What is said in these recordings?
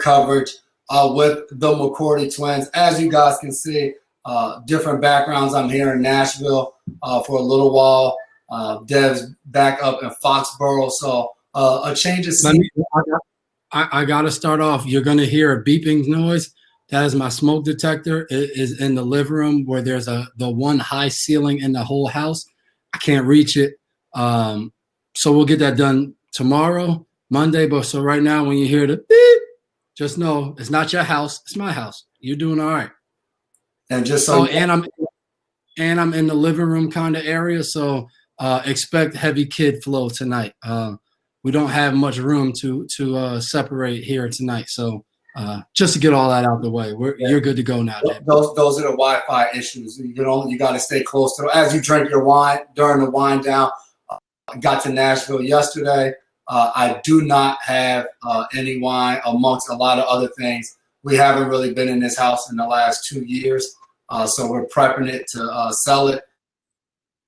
coverage with the McCourty twins. As you guys can see, different backgrounds. I'm here in Nashville for a little while. Dev's back up in Foxborough, so a change of scene. I got to start off. You're going to hear a beeping noise. That is my smoke detector. It is in the living room where there's the one high ceiling in the whole house. I can't reach it. So we'll get that done tomorrow, Monday. But so right now, when you hear the beep, just know it's not your house. It's my house. You're doing all right. And just so and I'm in the living room kind of area. So expect heavy kid flow tonight. We don't have much room to separate here tonight. So just to get all that out of the way, you're good to go now, Jay. Those are the Wi-Fi issues. You got to stay close to as you drink your wine during the wind down. I got to Nashville yesterday. I do not have any wine amongst a lot of other things. We haven't really been in this house in the last 2 years, so we're prepping it to sell it.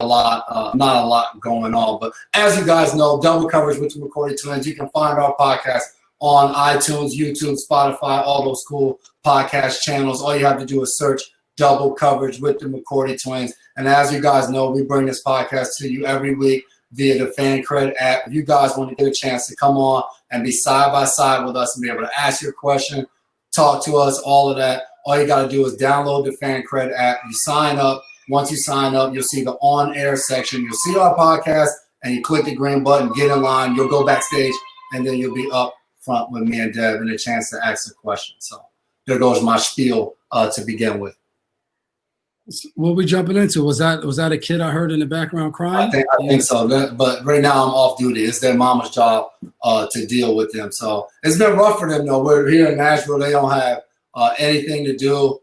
Not a lot going on, but as you guys know, double coverage with the McCourty twins. You can find our podcast on iTunes, YouTube, Spotify, all those cool podcast channels. All you have to do is search double coverage with the McCourty twins. And as you guys know, we bring this podcast to you every week via the Fan Cred app. If you guys want to get a chance to come on and be side by side with us and be able to ask your question, talk to us, all of that, all you got to do is download the Fan Cred app. You sign up. Once you sign up, you'll see the on-air section. You'll see our podcast, and you click the green button, get in line. You'll go backstage, and then you'll be up front with me and Dev and a chance to ask a question. So there goes my spiel to begin with. What we jumping into? Was that a kid I heard in the background crying? I think so. But right now I'm off duty. It's their mama's job to deal with them. So it's been rough for them, though. We're here in Nashville. They don't have anything to do.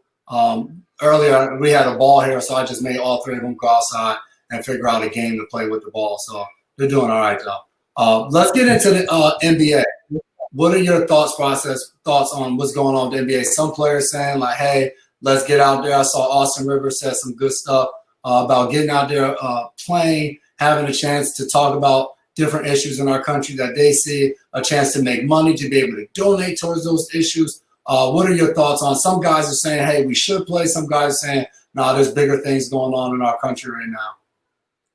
Earlier, we had a ball here, so I just made all three of them go outside and figure out a game to play with the ball. So they're doing all right, though. Let's get into the NBA. What are your thoughts on what's going on with the NBA? Some players saying, like, hey, let's get out there. I saw Austin Rivers said some good stuff about getting out there, playing, having a chance to talk about different issues in our country that they see, a chance to make money, to be able to donate towards those issues. What are your thoughts on? Some guys are saying, hey, we should play. Some guys are saying, no, there's bigger things going on in our country right now.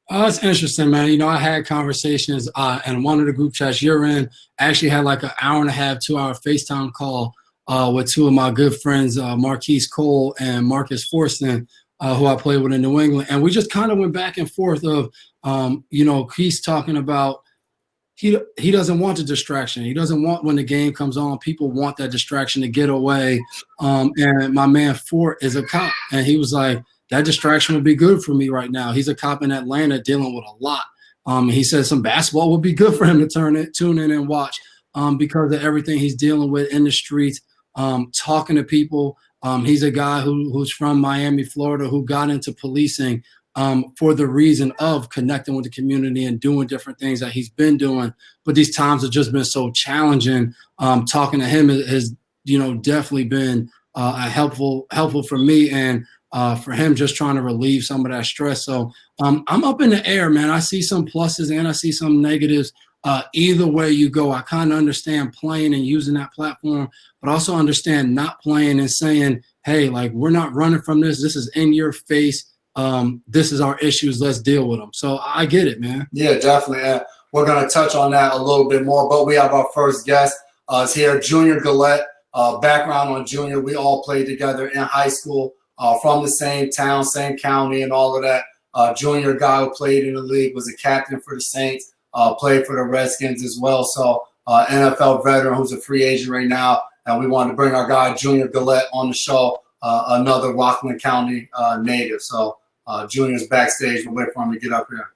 That's interesting, man. You know, I had conversations in one of the group chats you're in. I actually had like an hour and a half, 2 hour FaceTime call with two of my good friends, Marquise Cole and Marcus Forston, who I played with in New England. And we just kind of went back and forth of, he's talking about he doesn't want the distraction. He doesn't want when the game comes on, people want that distraction to get away. And my man Fort is a cop. And he was like, that distraction would be good for me right now. He's a cop in Atlanta dealing with a lot. He said some basketball would be good for him to tune in and watch because of everything he's dealing with in the streets, talking to people. He's a guy who's from Miami, Florida, who got into policing for the reason of connecting with the community and doing different things that he's been doing. But these times have just been so challenging. Talking to him has, definitely been helpful for me and for him just trying to relieve some of that stress. So I'm up in the air, man. I see some pluses and I see some negatives. Either way you go, I kind of understand playing and using that platform, but also understand not playing and saying, hey, like, we're not running from this. This is in your face. This is our issues. Let's deal with them. So I get it, man. Yeah, definitely. We're going to touch on that a little bit more, but we have our first guest. Is here, Junior Galette. Background on Junior, we all played together in high school, from the same town, same county, and all of that. Junior, guy who played in the league, was a captain for the Saints, played for the Redskins as well. So NFL veteran who's a free agent right now. And we wanted to bring our guy, Junior Galette, on the show, another Rockland County native. So Junior's backstage. We'll wait for him to get up here.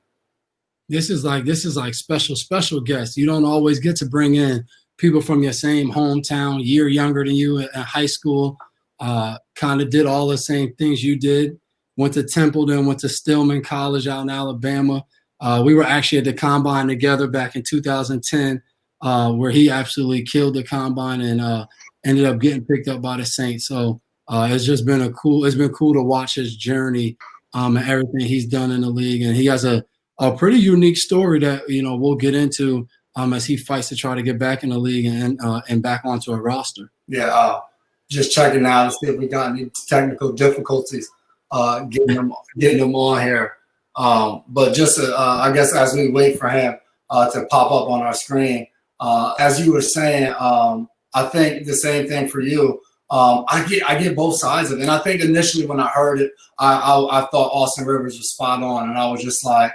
This is like special guests. You don't always get to bring in people from your same hometown, year younger than you in high school, kind of did all the same things you did, went to Templeton, went to Stillman College out in Alabama. We were actually at the Combine together back in 2010, where he absolutely killed the Combine and ended up getting picked up by the Saints. So it's been cool to watch his journey and everything he's done in the league. And he has a pretty unique story that, we'll get into as he fights to try to get back in the league and back onto a roster. Yeah, just checking out to see if we got any technical difficulties getting them on here. But just I guess as we wait for him to pop up on our screen, as you were saying, I think the same thing for you. I get both sides of it, and I think initially when I heard it, I thought Austin Rivers was spot on, and I was just like,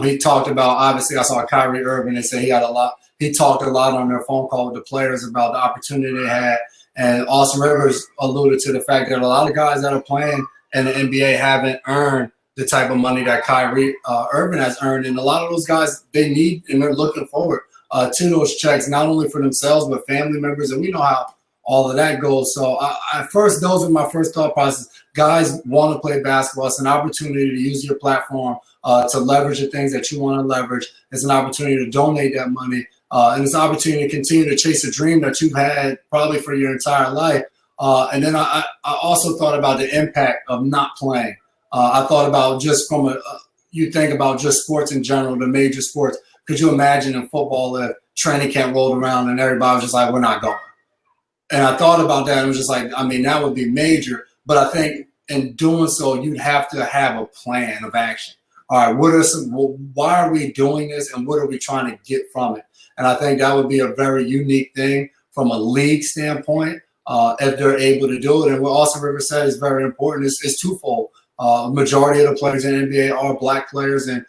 he talked about, obviously I saw Kyrie Irving and said he had a lot. He talked a lot on their phone call with the players about the opportunity they had, and Austin Rivers alluded to the fact that a lot of guys that are playing in the NBA haven't earned the type of money that Kyrie Irving has earned, and a lot of those guys, they need and they're looking forward to those checks, not only for themselves but family members, and we know how all of that goes. So those are my first thought process. Guys want to play basketball. It's an opportunity to use your platform to leverage the things that you want to leverage. It's an opportunity to donate that money. And it's an opportunity to continue to chase a dream that you've had probably for your entire life. And then I also thought about the impact of not playing. I thought about just from you think about just sports in general, the major sports. Could you imagine in football if training camp rolled around and everybody was just like, we're not going? And I thought about that and it was just like, I mean, that would be major. But I think in doing so, you'd have to have a plan of action. All right, why are we doing this and what are we trying to get from it? And I think that would be a very unique thing from a league standpoint if they're able to do it. And what Austin Rivers said is very important. It's twofold. Majority of the players in the NBA are black players, and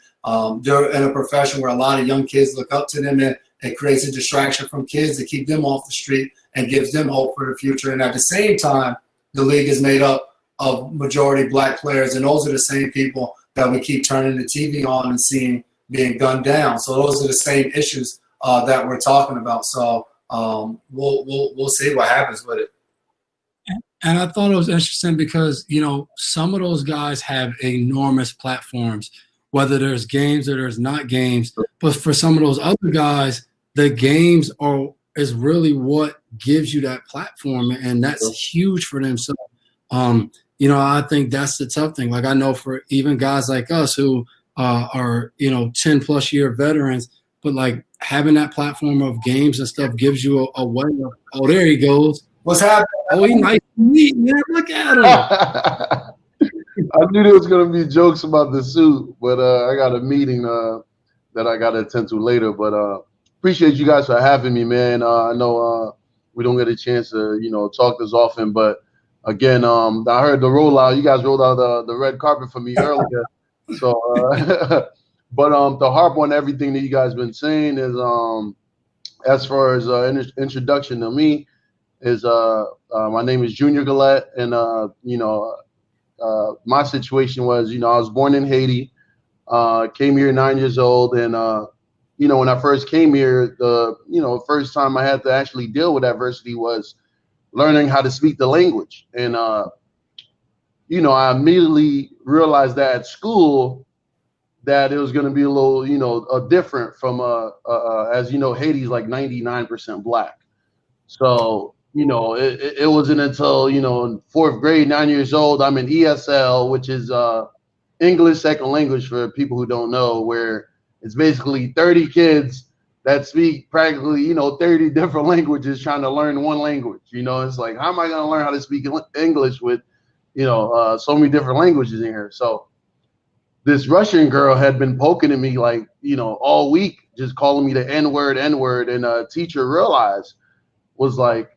they're in a profession where a lot of young kids look up to them, and it creates a distraction from kids to keep them off the street and gives them hope for the future. And at the same time, the league is made up of majority black players, and those are the same people that we keep turning the TV on and seeing being gunned down. So those are the same issues that we're talking about. So we'll see what happens with it. And I thought it was interesting because, you know, some of those guys have enormous platforms, whether there's games or there's not games. But for some of those other guys, the games is really what gives you that platform, and that's huge for them. So, you know, I think that's the tough thing. Like I know for even guys like us who are, you know, 10+ year veterans, but like having that platform of games and stuff gives you a way of, oh, there he goes. What's happening? Oh, he's nice to meet, man. Look at him. I knew there was going to be jokes about the suit, but I got a meeting that I got to attend to later. But appreciate you guys for having me, man. I know we don't get a chance to, you know, talk this often, but again, I heard the rollout. You guys rolled out the red carpet for me earlier. So, but to harp on everything that you guys been saying is, as far as introduction to me, is my name is Junior Galette, and you know, my situation was, you know, I was born in Haiti, came here 9 years old, and you know, when I first came here, the first time I had to actually deal with adversity was learning how to speak the language, and you know, I immediately realized that at school that it was going to be a little, you know, different from as you know, Haiti's like 99% black, so. You know, it wasn't until, you know, in 4th grade, 9 years old, I'm in ESL, which is English second language for people who don't know, where it's basically 30 kids that speak practically, you know, 30 different languages trying to learn one language. You know, it's like, how am I going to learn how to speak English with, you know, so many different languages in here? So this Russian girl had been poking at me like, you know, all week, just calling me the N-word. And a teacher realized, was like,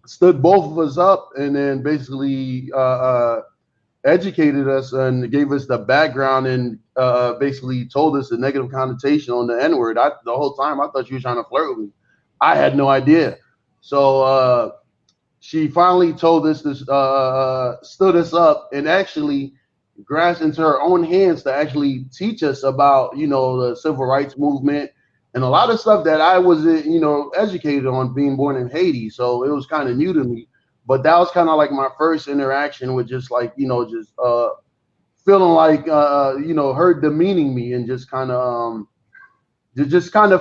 stood both of us up and then basically educated us and gave us the background and basically told us the negative connotation on the N-word. The whole time I thought she was trying to flirt with me. I had no idea. So she finally told us this, stood us up and actually grasped into her own hands to actually teach us about, you know, the civil rights movement and a lot of stuff that I wasn't, you know, educated on, being born in Haiti. So it was kind of new to me. But that was kind of like my first interaction with just like, you know, just feeling like, you know, her demeaning me and just kind of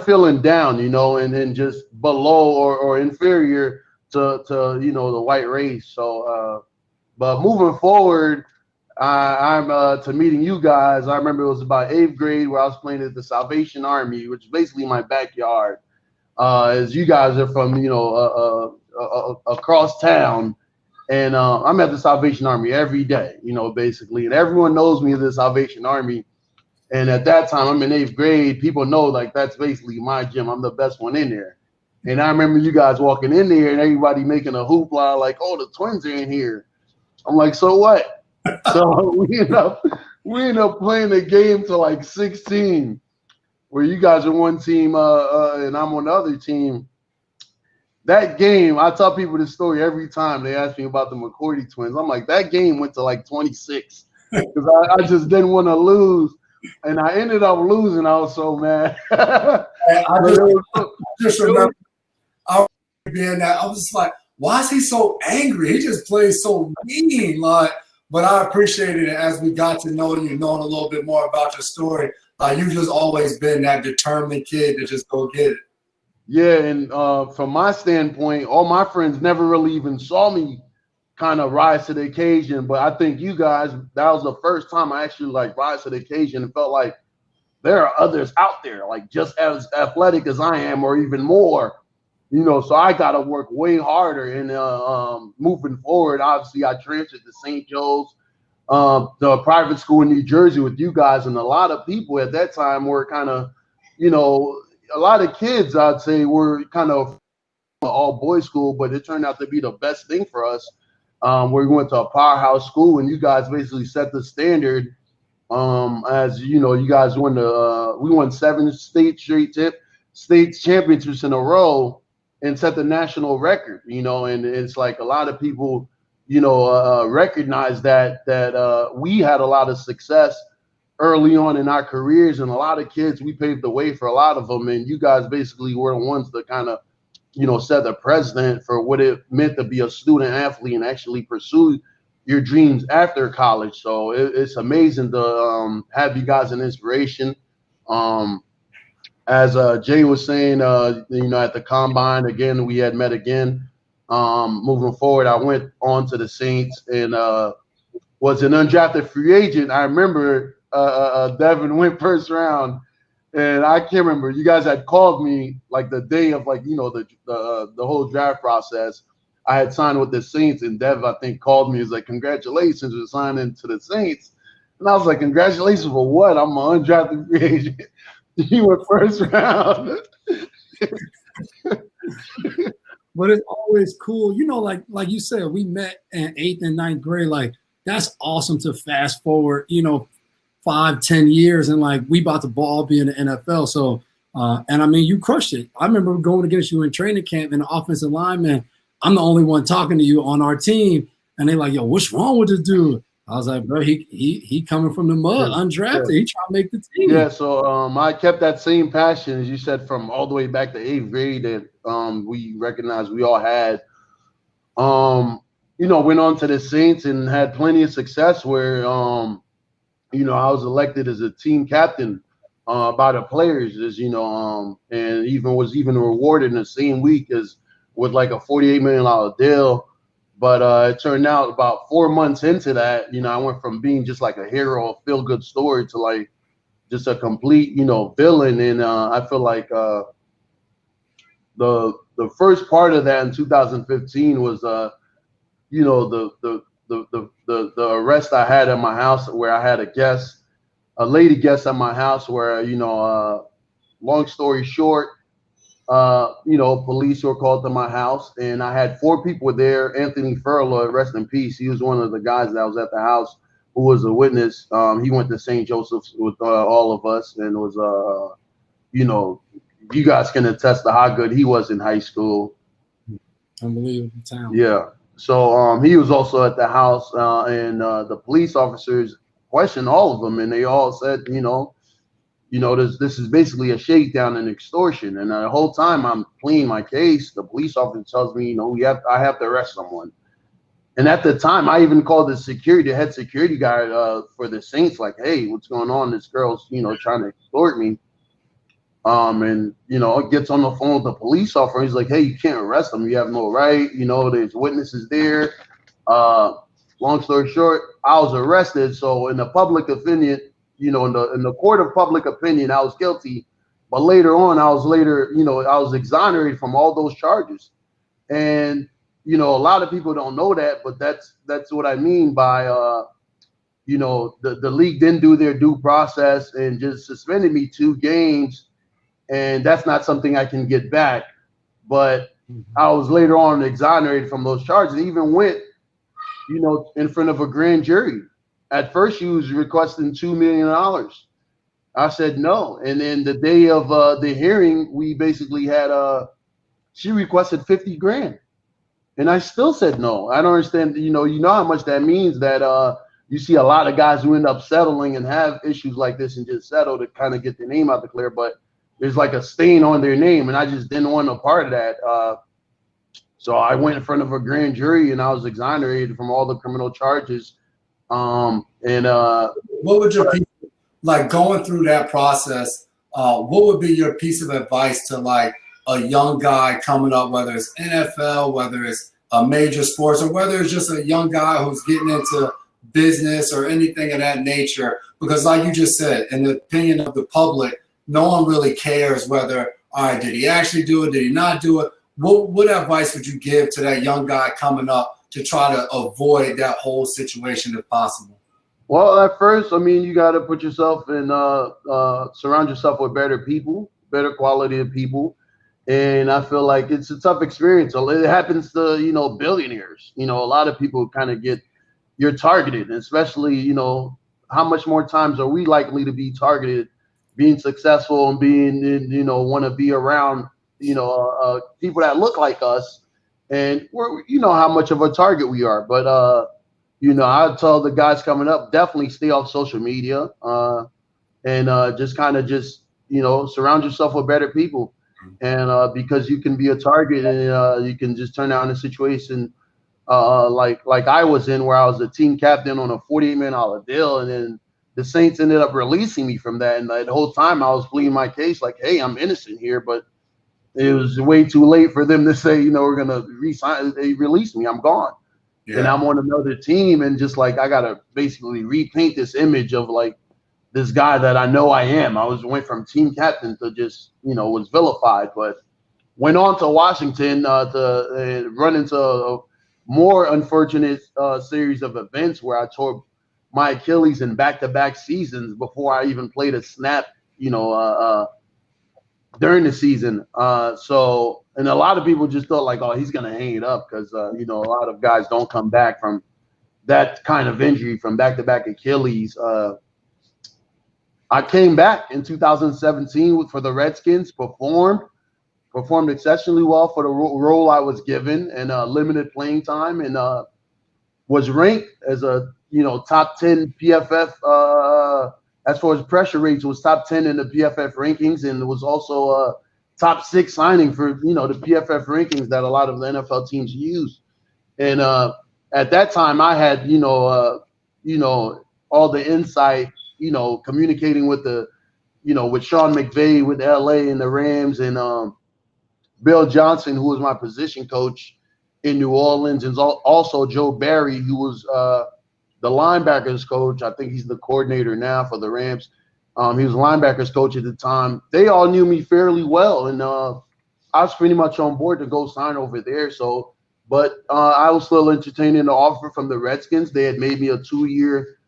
feeling down, you know, and then just below or inferior to, you know, the white race. So, but moving forward, I'm to meeting you guys. I remember it was about 8th grade where I was playing at the Salvation Army, which is basically my backyard. as you guys are from, across town. And I'm at the Salvation Army every day, basically. And everyone knows me as the Salvation Army. And at that time, I'm in 8th grade. People know, like, that's basically my gym. I'm the best one in there. And I remember you guys walking in there and everybody making a hoopla, like, oh, the twins are in here. I'm like, so what? So we end up playing the game to like 16, where you guys are one team and I'm on the other team. That game, I tell people this story every time they ask me about the McCourty twins. I'm like, that game went to like 26 because I just didn't want to lose. And I ended up losing. I was so mad. I just remember being that. I was just like, why is he so angry? He just plays so mean. Like, but I appreciated it as we got to know you, knowing a little bit more about your story. You've just always been that determined kid to just go get it. Yeah, and from my standpoint, all my friends never really even saw me kind of rise to the occasion. But I think you guys, that was the first time I actually like rise to the occasion and felt like there are others out there, like just as athletic as I am or even more, so I got to work way harder. And moving forward, obviously I transferred to St. Joe's, the private school in New Jersey with you guys. And a lot of people at that time were kind of, a lot of kids, I'd say, were kind of all boys school, but it turned out to be the best thing for us. We went to a powerhouse school, and you guys basically set the standard. As you guys won we won 7 state championships in a row and set the national record. And it's like a lot of people, recognize that we had a lot of success early on in our careers, and a lot of kids, we paved the way for a lot of them. And you guys basically were the ones that kind of, set the precedent for what it meant to be a student athlete and actually pursue your dreams after college. So it's amazing to have you guys an inspiration. As Jay was saying, at the combine, again, we had met again. Moving forward, I went on to the Saints and was an undrafted free agent. I remember Devin went first round, and I can't remember. You guys had called me like the day of the whole draft process. I had signed with the Saints, and Dev, I think, called me. He was like, "Congratulations, you're signing to the Saints." And I was like, "Congratulations for what? I'm an undrafted free agent." You went first round. But it's always cool, like you said, we met in 8th and 9th grade. Like, that's awesome to fast forward, 5-10 years, and like we about to all be in the NFL. So, and I mean, you crushed it. I remember going against you in training camp, and the offensive lineman, I'm the only one talking to you on our team, and they're like, "Yo, what's wrong with this dude?" I was like, "Bro, he coming from the mud, undrafted. He trying to make the team." Yeah, so I kept that same passion, as you said, from all the way back to 8th grade that we recognized we all had. Went on to the Saints and had plenty of success where I was elected as a team captain by the players, and was even rewarded in the same week as with like a $48 million deal. But it turned out about 4 months into that, I went from being just like a hero, a feel-good story, to like just a complete, villain. And I feel like the first part of that in 2015 was, the arrest I had at my house, where I had a lady guest at my house, where long story short, police were called to my house, and I had 4 people there. Anthony Furlow, rest in peace. He was one of the guys that was at the house who was a witness. He went to St. Joseph's with all of us, and was, you guys can attest to how good he was in high school. Unbelievable talent. Yeah. So he was also at the house, and the police officers questioned all of them, and they all said, this is basically a shakedown and extortion. And the whole time I'm pleading my case, the police officer tells me, I have to arrest someone. And at the time, I even called the head security guy for the Saints, like, "Hey, what's going on? This girl's, trying to extort me." And it gets on the phone with the police officer. He's like, "Hey, you can't arrest him. You have no right. There's witnesses there." Long story short, I was arrested. So in the public opinion, in the court of public opinion, I was guilty. But later on, I was exonerated from all those charges. And, a lot of people don't know that, but that's what I mean by, the league didn't do their due process and just suspended me 2 games. And that's not something I can get back. But I was later on exonerated from those charges. And even went, in front of a grand jury. At first, she was requesting $2 million. I said no. And then the day of the hearing, we basically had she requested 50 grand. And I still said no. I don't understand. You know how much that means that you see a lot of guys who end up settling and have issues like this and just settle to kind of get their name out the clear. But there's like a stain on their name, and I just didn't want a part of that. So I went in front of a grand jury, and I was exonerated from all the criminal charges. What would your piece, like going through that process? What would be your piece of advice to like a young guy coming up, whether it's NFL, whether it's a major sports, or whether it's just a young guy who's getting into business or anything of that nature? Because like you just said, in the opinion of the public, no one really cares whether, all right, did he actually do it? Did he not do it? What advice would you give to that young guy coming up to try to avoid that whole situation if possible? Well, at first, you got to put yourself in, surround yourself with better people, better quality of people. And I feel like it's a tough experience. It happens to, billionaires. A lot of people kind of you're targeted, especially, how much more times are we likely to be targeted, being successful and being, want to be around, people that look like us. And we're, how much of a target we are. But, I tell the guys coming up, definitely stay off social media and just surround yourself with better people. And because you can be a target and you can just turn out in a situation like I was in, where I was a team captain on a $48 million deal. And then the Saints ended up releasing me from that. And the whole time I was pleading my case like, hey, I'm innocent here. But it was way too late for them to say, we're going to resign. They released me. I'm gone. Yeah. And I'm on another team. And just like, I got to basically repaint this image of like this guy that I know I am. Went from team captain to just, was vilified, but went on to Washington to run into a more unfortunate series of events where I tore my Achilles in back-to-back seasons before I even played a snap, during the season. And a lot of people just thought like, oh, he's going to hang it up because, a lot of guys don't come back from that kind of injury, from back-to-back Achilles. I came back in 2017 for the Redskins, performed exceptionally well for the role I was given and limited playing time, and was ranked as a top 10 PFF as far as pressure rates, was top 10 in the PFF rankings, and was also a top 6 signing for the PFF rankings that a lot of the NFL teams use. And at that time, I had all the insight, communicating with with Sean McVay with LA and the Rams, and Bill Johnson, who was my position coach in New Orleans, and also Joe Barry, who was the linebackers coach. I think he's the coordinator now for the Rams. He was linebackers coach at the time. They all knew me fairly well, and I was pretty much on board to go sign over there. But I was still entertaining the offer from the Redskins. They had made me a 2-year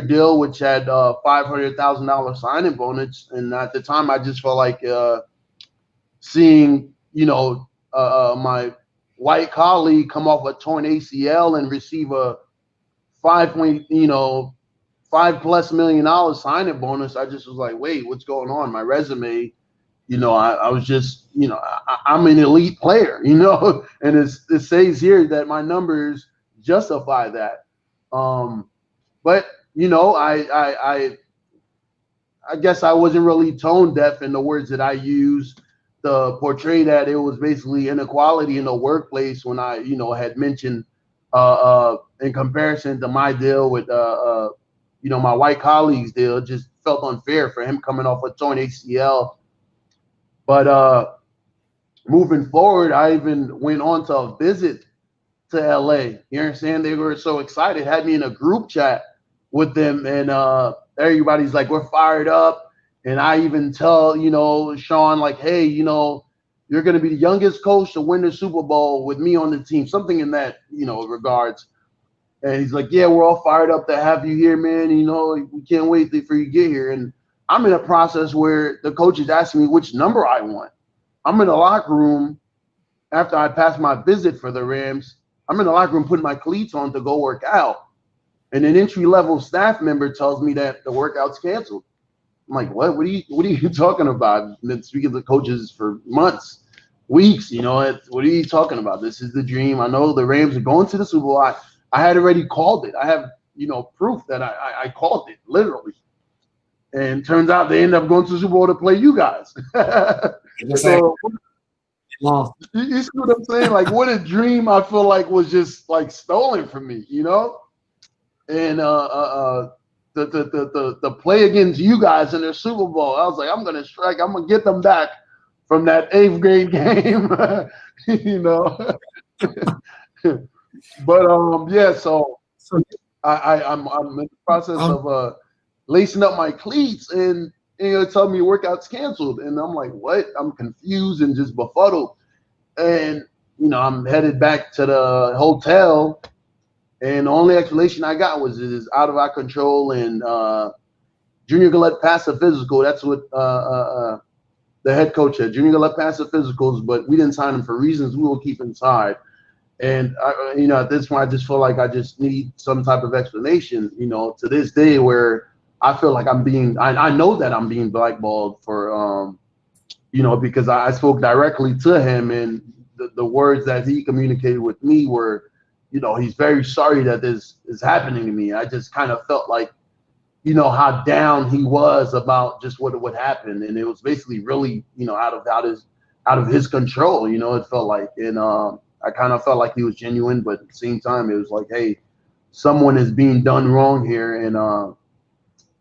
deal, which had $500,000 signing bonus. And at the time, I just felt like seeing, my white colleague come off a torn ACL and receive a $5+ million signing bonus. I just was like, wait, what's going on? My resume, I was just, I'm an elite player, and it says here that my numbers justify that. But I guess I wasn't really tone deaf in the words that I used to portray that it was basically inequality in the workplace when I, had mentioned in comparison to my deal with my white colleague's deal. It just felt unfair for him coming off a torn ACL. But moving forward, I even went on to a visit to LA. You understand? They were so excited, had me in a group chat with them, and everybody's like, we're fired up. And I even tell, Sean, like, hey, you're going to be the youngest coach to win the Super Bowl with me on the team, something in that, regards. And he's like, yeah, we're all fired up to have you here, man. We can't wait for you to get here. And I'm in a process where the coach is asking me which number I want. I'm in the locker room after I passed my visit for the Rams. I'm in the locker room putting my cleats on to go work out. And an entry-level staff member tells me that the workout's canceled. I'm like, what? What are you talking about? I've been speaking to coaches for months, weeks. What are you talking about? This is the dream. I know the Rams are going to the Super Bowl. I had already called it. I have, proof that I called it, literally. And turns out they end up going to the Super Bowl to play you guys. So, Well, you see what I'm saying? Like, what a dream I feel like was just like stolen from me, And the play against you guys in the Super Bowl, I was like, I'm gonna strike. I'm gonna get them back from that 8th grade game, But yeah, so I'm in the process of lacing up my cleats, and tell me workout's canceled, and I'm like, what? I'm confused and just befuddled, and I'm headed back to the hotel, and the only explanation I got was it is out of our control, and Junior Galette passed a physical. That's what the head coach said. Junior Galette passed the physicals, but we didn't sign him for reasons we will keep inside. And at this point, I just feel like I just need some type of explanation, to this day, where I feel like I know that I'm being blackballed for, because I spoke directly to him, and the words that he communicated with me were, he's very sorry that this is happening to me. I just kind of felt like, how down he was about just what happened, and it was basically really, out of his control. It felt like, and I kind of felt like he was genuine, but at the same time, it was like, hey, someone is being done wrong here, and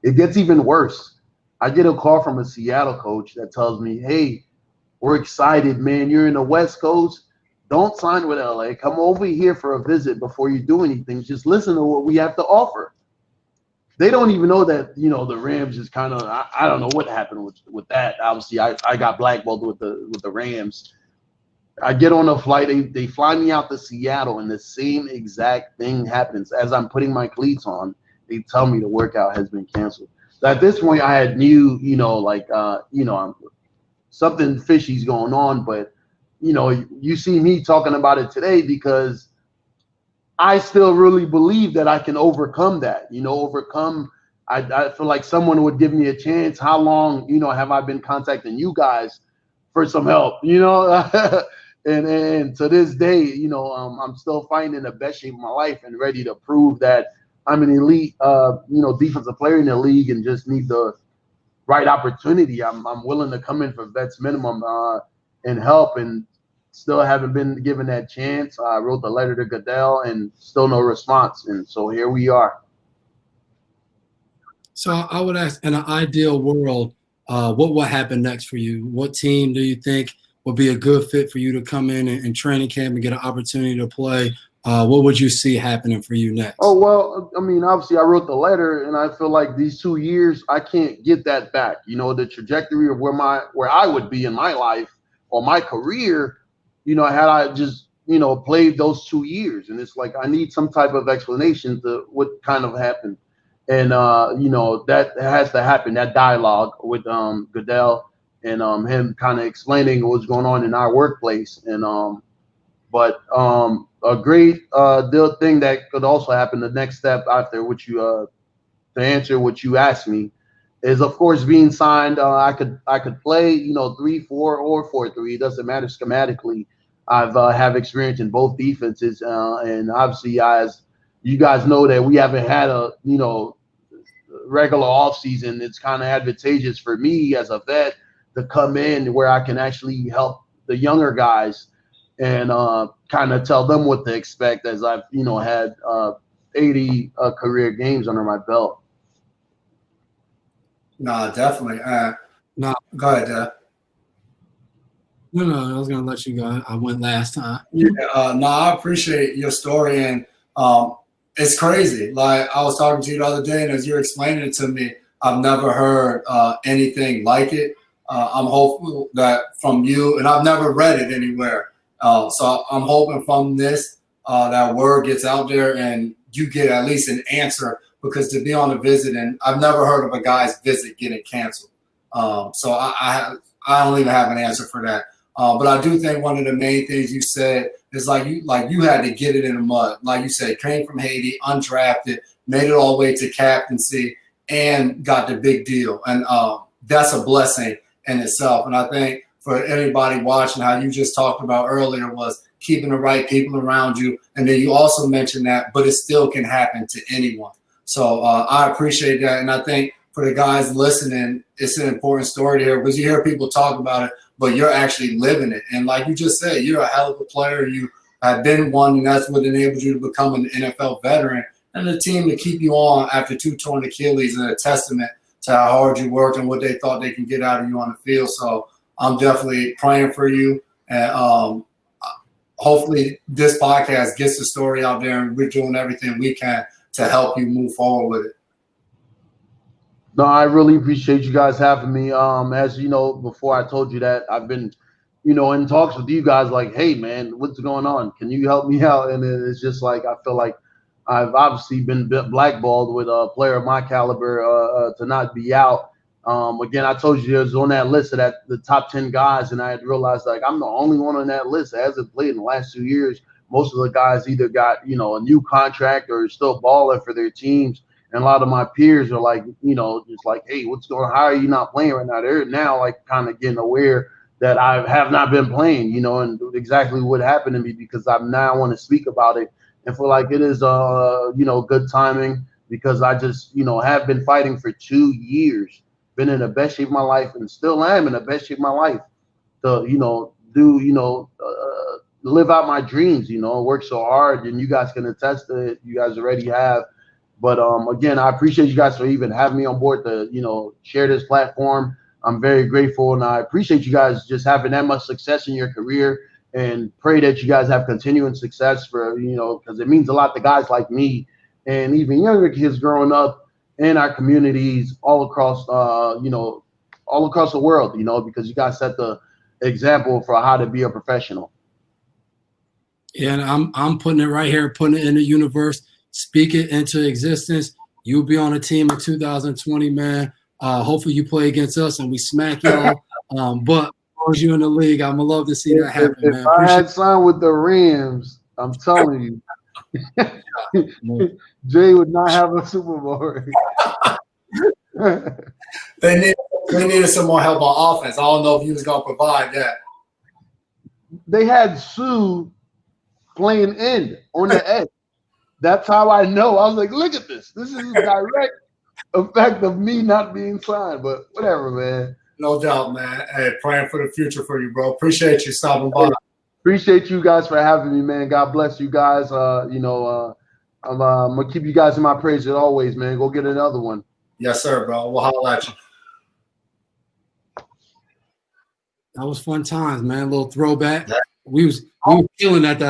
it gets even worse. I get a call from a Seattle coach that tells me, hey, we're excited, man. You're in the West Coast. Don't sign with LA. Come over here for a visit before you do anything. Just listen to what we have to offer. They don't even know that, the Rams is kind of, I don't know what happened with that. Obviously, I got blackballed with the Rams. I get on a flight. They fly me out to Seattle, and the same exact thing happens. As I'm putting my cleats on, they tell me the workout has been canceled. So at this point, I had knew, something fishy's going on. But, you see me talking about it today because I still really believe that I can overcome that. I feel like someone would give me a chance. How long, have I been contacting you guys for some help? And to this day, I'm still finding the best shape of my life and ready to prove that I'm an elite, defensive player in the league and just need the right opportunity. I'm willing to come in for vets minimum and help, and still haven't been given that chance. I wrote the letter to Goodell and still no response, and so here we are. So I would ask, in an ideal world, what will happen next for you? What team do you think would be a good fit for you to come in and training camp and get an opportunity to play? What would you see happening for you next? Oh, well, I mean, obviously I wrote the letter, and I feel like these 2 years, I can't get that back. The trajectory of where I would be in my life or my career, had I just, played those 2 years. And it's like, I need some type of explanation to what kind of happened. And, that has to happen, that dialogue with Goodell and him kind of explaining what's going on in our workplace. And but a great thing that could also happen, the next step after what you to answer what you asked me, is of course being signed. I could play 3-4 or 4-3. It doesn't matter schematically. I've have experience in both defenses, and obviously, as you guys know, that we haven't had a regular off season. It's kind of advantageous for me as a vet to come in where I can actually help the younger guys and kind of tell them what to expect, as I've had 80 career games under my belt. No, definitely. No, Go ahead, Dad. No, I was gonna let you go. I went last time. Yeah, no, I appreciate your story, and it's crazy. Like, I was talking to you the other day, and as you're explaining it to me, I've never heard anything like it. I'm hopeful that from you, and I've never read it anywhere. So I'm hoping from this that word gets out there and you get at least an answer, because to be on a visit, and I've never heard of a guy's visit getting canceled. So I don't even have an answer for that. But I do think one of the main things you said is like you had to get it in the mud. Like you said, came from Haiti, undrafted, made it all the way to captaincy, and got the big deal. And that's a blessing in itself. And I think for anybody watching, how you just talked about earlier was keeping the right people around you. And then you also mentioned that, but it still can happen to anyone. So I appreciate that. And I think for the guys listening, it's an important story to hear, because you hear people talk about it, but you're actually living it. And like you just said, you're a hell of a player. You have been one, and that's what enabled you to become an NFL veteran. And the team to keep you on after 2 torn Achilles is a testament to how hard you worked and what they thought they can get out of you on the field. So I'm definitely praying for you. And hopefully this podcast gets the story out there, and we're doing everything we can to help you move forward with it. No, I really appreciate you guys having me. As you know, before I told you that I've been, in talks with you guys like, hey, man, what's going on? Can you help me out? And it's just like, I feel like I've obviously been blackballed with a player of my caliber to not be out. Again, I told you, it was on that list of the top 10 guys, and I had realized like I'm the only one on that list that hasn't played in the last 2 years. Most of the guys either got, a new contract or still balling for their teams. And a lot of my peers are like, just like, hey, what's going on? How are you not playing right now? They're now like kind of getting aware that I have not been playing, and exactly what happened to me, because I now want to speak about it. And feel like it is, good timing, because I just, have been fighting for 2 years, been in the best shape of my life, and still am in the best shape of my life to, live out my dreams, work so hard. And you guys can attest to it. You guys already have. But again, I appreciate you guys for even having me on board to, share this platform. I'm very grateful, and I appreciate you guys just having that much success in your career, and pray that you guys have continuing success for, because it means a lot to guys like me and even younger kids growing up in our communities all across, all across the world, because you guys set the example for how to be a professional. Yeah, and I'm putting it right here, putting it in the universe. Speak it into existence. You'll be on a team in 2020, man. Hopefully you play against us and we smack y'all. But as you in the league, I'm gonna love to see that happen, man. If I had signed with the Rams, I'm telling you, Jay would not have a Super Bowl. They needed some more help on offense. I don't know if you was gonna provide that. They had Sue playing end on the edge. That's how I know. I was like, look at this. This is a direct effect of me not being signed. But whatever, man. No doubt, man. Hey, praying for the future for you, bro. Appreciate you stopping by. Appreciate you guys for having me, man. God bless you guys. I'm gonna keep you guys in my prayers as always, man. Go get another one. Yes, sir, bro. We'll holler at you. That was fun times, man. A little throwback. We was feeling that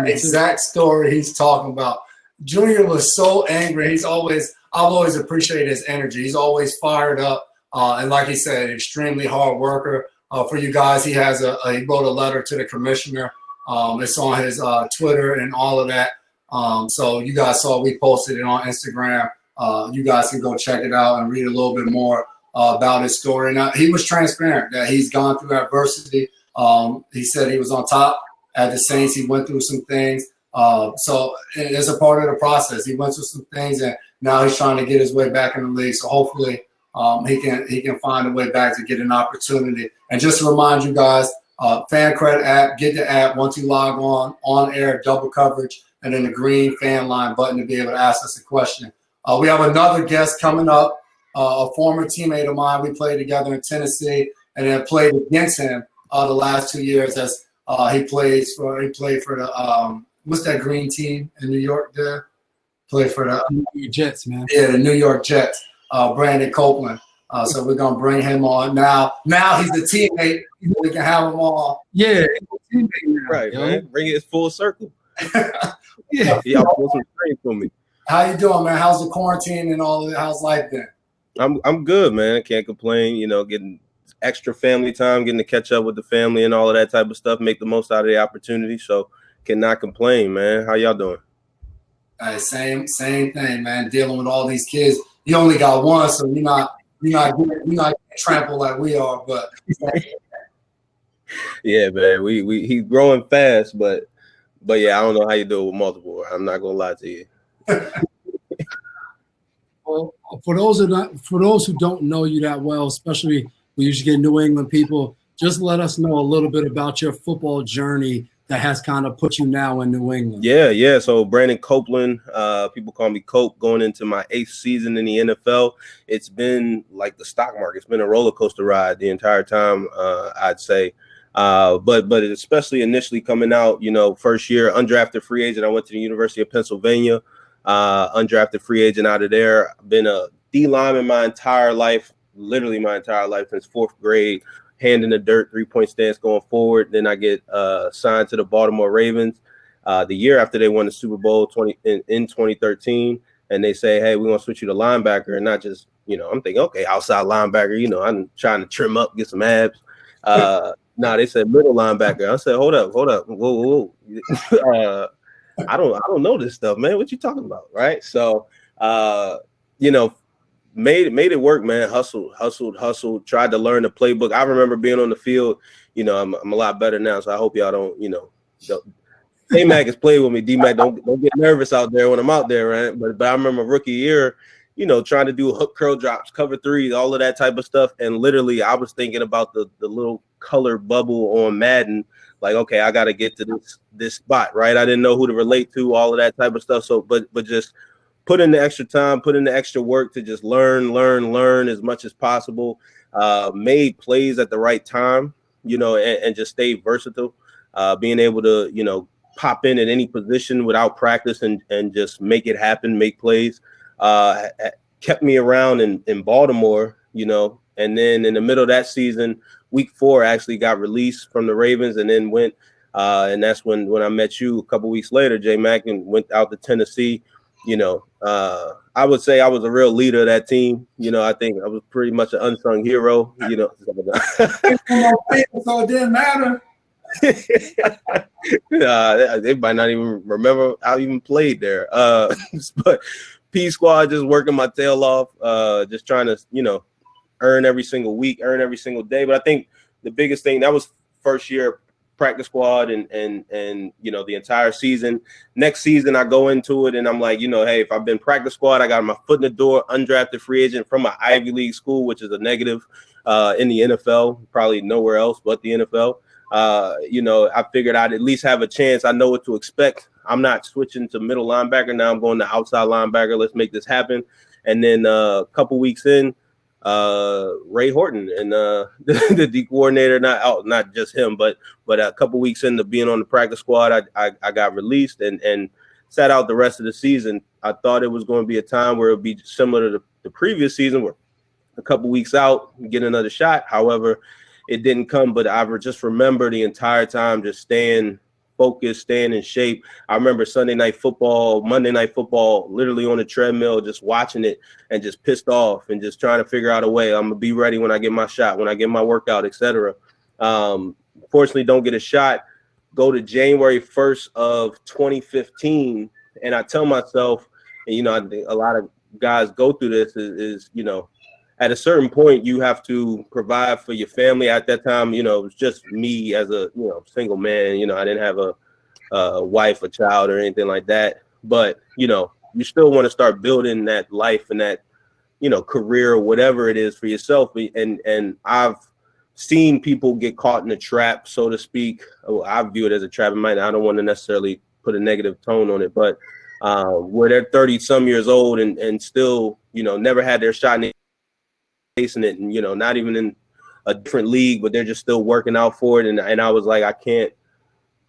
exact story he's talking about. Junior was so angry. I've always appreciated his energy. He's always fired up. And like he said, extremely hard worker. For you guys, he wrote a letter to the commissioner. It's on his Twitter and all of that. So you guys saw, we posted it on Instagram. You guys can go check it out and read a little bit more about his story. Now, he was transparent that he's gone through adversity. He said he was on top at the Saints. He went through some things. So it's a part of the process. He went through some things, and now he's trying to get his way back in the league. So hopefully he can find a way back to get an opportunity. And just to remind you guys, Fan Credit app, get the app once you log on air, double coverage, and then the green fan line button to be able to ask us a question. We have another guest coming up, a former teammate of mine. We played together in Tennessee, and then played against him the last 2 years as he played for the what's that green team in New York there? Played for the New York Jets, man. Yeah, the New York Jets. Brandon Copeland. So we're gonna bring him on now. Now he's a teammate. We can have him on. Yeah, right, man. Bring it full circle. Yeah, y'all pull some strings for me. How you doing, man? How's the quarantine and all of that? How's life been? I'm good, man. I can't complain. You know, getting extra family time, getting to catch up with the family and all of that type of stuff. Make the most out of the opportunity. So cannot complain, man. How y'all doing? Same thing, man. Dealing with all these kids. You only got one, so you're not trampled like we are. But yeah, man. He's growing fast, but yeah, I don't know how you do it with multiple. I'm not gonna lie to you. Well, for those who don't know you that well, especially we usually get New England people, just let us know a little bit about your football journey that has kind of put you now in New England. Yeah. So Brandon Copeland, people call me Cope, going into my 8th season in the NFL. It's been like the stock market. It's been a roller coaster ride the entire time, I'd say. But especially initially coming out, you know, first year, undrafted free agent. I went to the University of Pennsylvania, undrafted free agent out of there. Been a D lineman my entire life, literally my entire life since 4th grade. Hand in the dirt, 3-point stance going forward. Then I get signed to the Baltimore Ravens the year after they won the Super Bowl in 2013. And they say, hey, we want to switch you to linebacker. And not just, you know, I'm thinking, okay, outside linebacker, you know, I'm trying to trim up, get some abs. No, they said middle linebacker. I said, hold up. Whoa. I don't know this stuff, man. What you talking about? Right. So, you know, made it work, man. Hustled, tried to learn the playbook. I remember being on the field, you know, I'm a lot better now. So I hope y'all don't, you know, A-Mac has played with me. D-Mac, don't get nervous out there when I'm out there, right? But I remember rookie year, you know, trying to do hook curl drops, cover threes, all of that type of stuff. And literally I was thinking about the little color bubble on Madden. Like, okay, I got to get to this spot, right? I didn't know who to relate to, all of that type of stuff. So, but just put in the extra time, put in the extra work to just learn as much as possible. Made plays at the right time, you know, and just stay versatile. Being able to, you know, pop in at any position without practice and just make it happen, make plays. Kept me around in Baltimore, you know, and then in the middle of that season, week 4, I actually got released from the Ravens and then went, and that's when I met you a couple weeks later, J Mac, and went out to Tennessee. You know, I would say I was a real leader of that team. You know, I think I was pretty much an unsung hero, you know. So it didn't matter. They might not even remember I even played there. But P Squad, just working my tail off, just trying to, you know, earn every single week, earn every single day. But I think the biggest thing, that was first year practice squad and you know, the entire season. Next season I go into it and I'm like, you know, hey, if I've been practice squad, I got my foot in the door, undrafted free agent from an Ivy League school, which is a negative in the NFL, probably nowhere else but the NFL. You know, I figured I'd at least have a chance. I know what to expect. I'm not switching to middle linebacker. Now I'm going to outside linebacker. Let's make this happen. And then a couple weeks in, Ray Horton and the D coordinator, not just him, but a couple weeks into being on the practice squad, I got released and sat out the rest of the season. I thought it was going to be a time where it would be similar to the previous season, where a couple weeks out, get another shot. However, it didn't come, but I just remember the entire time just staying focused, staying in shape. I remember Sunday night football, Monday night football, literally on the treadmill, just watching it and just pissed off and just trying to figure out a way. I'm gonna be ready when I get my shot, when I get my workout, etc. Fortunately, don't get a shot. Go to January 1st of 2015, and I tell myself, and you know, I think a lot of guys go through this is you know, at a certain point, you have to provide for your family. At that time, you know, it was just me as a, you know, single man. You know, I didn't have a wife, a child, or anything like that. But, you know, you still want to start building that life and that, you know, career, whatever it is for yourself. And I've seen people get caught in a trap, so to speak. I view it as a trap. I don't want to necessarily put a negative tone on it, but where they're 30 some years old and still, you know, never had their shot in facing it, and you know, not even in a different league, but they're just still working out for it. And I was like, I can't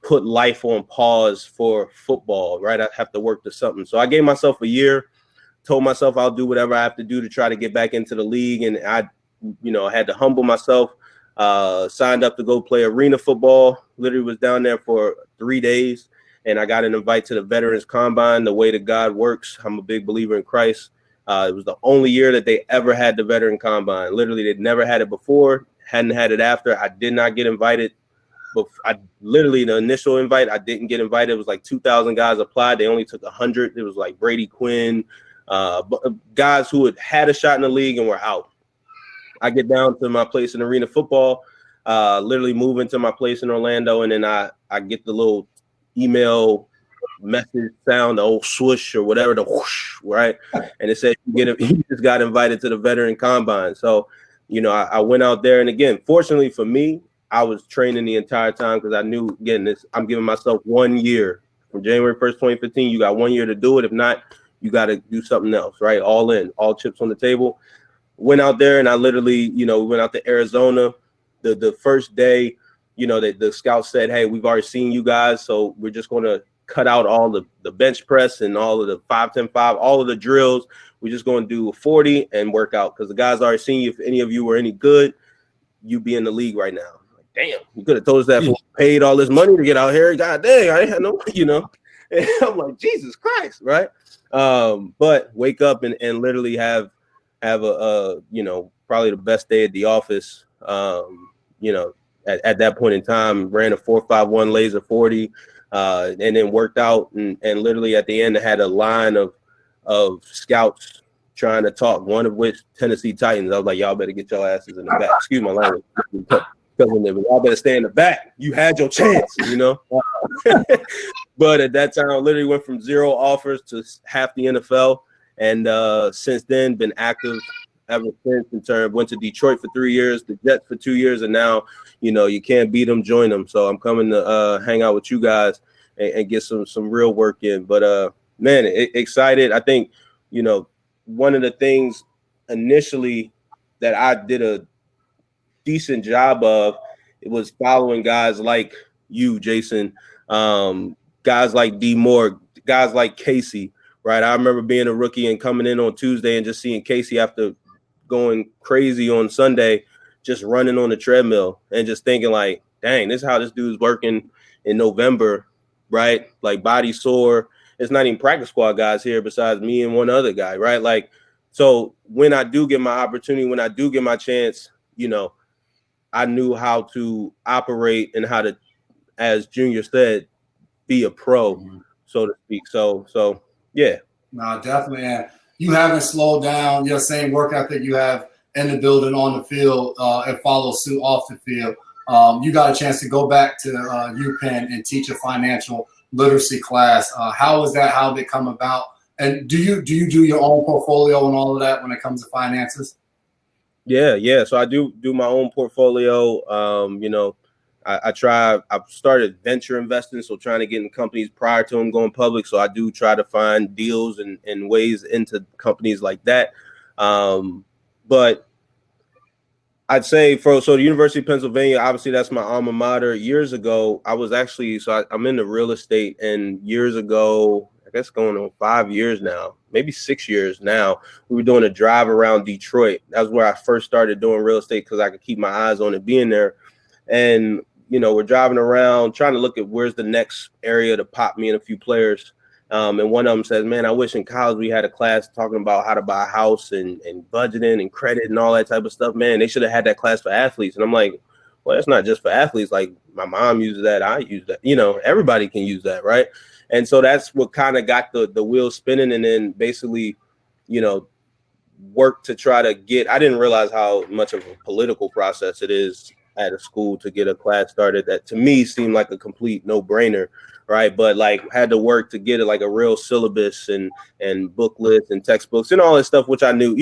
put life on pause for football, right? I have to work to something. So I gave myself a year, told myself I'll do whatever I have to do to try to get back into the league. And I, you know, had to humble myself, signed up to go play arena football, literally was down there for 3 days. And I got an invite to the Veterans Combine. The way that God works, I'm a big believer in Christ. It was the only year that they ever had the veteran combine. Literally, they'd never had it before, hadn't had it after. I did not get invited. But the initial invite, I didn't get invited. It was like 2,000 guys applied. They only took 100. It was like Brady Quinn, guys who had a shot in the league and were out. I get down to my place in Arena Football, literally move into my place in Orlando, and then I get the little email message sound, the old swoosh or whatever, the whoosh, right? And it said you just got invited to the veteran combine. So, I went out there, and again, fortunately for me, I was training the entire time because I knew, again, I'm giving myself 1 year. From January 1st, 2015, you got 1 year to do it. If not, you got to do something else, right? All in, all chips on the table. Went out there, and I literally, we went out to Arizona. The first day, the scouts said, hey, we've already seen you guys, so we're just going to cut out all the bench press and all of the 5-10-5, all of the drills. We're just going to do a 40 and work out because the guys already seen you. If any of you were any good, you'd be in the league right now. Damn, you could have told us that before we paid all this money to get out here. God dang, I ain't had no, And I'm like, Jesus Christ, right? But wake up and literally have a probably the best day at the office. At that point in time, ran a 4.51 laser 40, and then worked out and literally at the end I had a line of scouts trying to talk. One of which Tennessee Titans. I was like, y'all better get your asses in the back. Excuse my language. Y'all better stay in the back. You had your chance, But at that time, I literally went from 0 offers to half the NFL, and since then been active ever since. In turn, went to Detroit for 3 years, the Jets for 2 years, and now you can't beat them, join them. So I'm coming to hang out with you guys and get some real work in. But man, excited. I think one of the things initially that I did a decent job of, it was following guys like you, Jason, guys like D Moore, guys like Casey, right? I remember being a rookie and coming in on Tuesday and just seeing Casey after going crazy on Sunday, just running on the treadmill and just thinking like, dang, this is how this dude's working in November, right? Like body sore. It's not even practice squad guys here besides me and one other guy, right? Like, so when I do get my opportunity, when I do get my chance, I knew how to operate and how to, as Junior said, be a pro, so to speak. So yeah. No, definitely. And you haven't slowed down your same work ethic you have in the building, on the field, and follow suit off the field. You got a chance to go back to UPenn and teach a financial literacy class. How was that? How did it come about? And do you do your own portfolio and all of that when it comes to finances? Yeah. So I do my own portfolio. I've started venture investing, so trying to get in companies prior to them going public. So I do try to find deals and ways into companies like that. But I'd say so the University of Pennsylvania, obviously that's my alma mater. Years ago, I was actually, I'm into real estate, and years ago, I guess going on 5 years now, maybe 6 years now, we were doing a drive around Detroit. That was where I first started doing real estate because I could keep my eyes on it being there. And, we're driving around trying to look at where's the next area to pop me and a few players. And one of them says, man, I wish in college we had a class talking about how to buy a house and budgeting and credit and all that type of stuff. Man, they should have had that class for athletes. And I'm like, well, it's not just for athletes. Like my mom uses that. I use that. Everybody can use that. Right. And so that's what kind of got the wheel spinning, and then basically, work to try to get, I didn't realize how much of a political process it is at a school to get a class started that to me seemed like a complete no-brainer, right? But like had to work to get it like a real syllabus and booklets and textbooks and all that stuff, which I knew,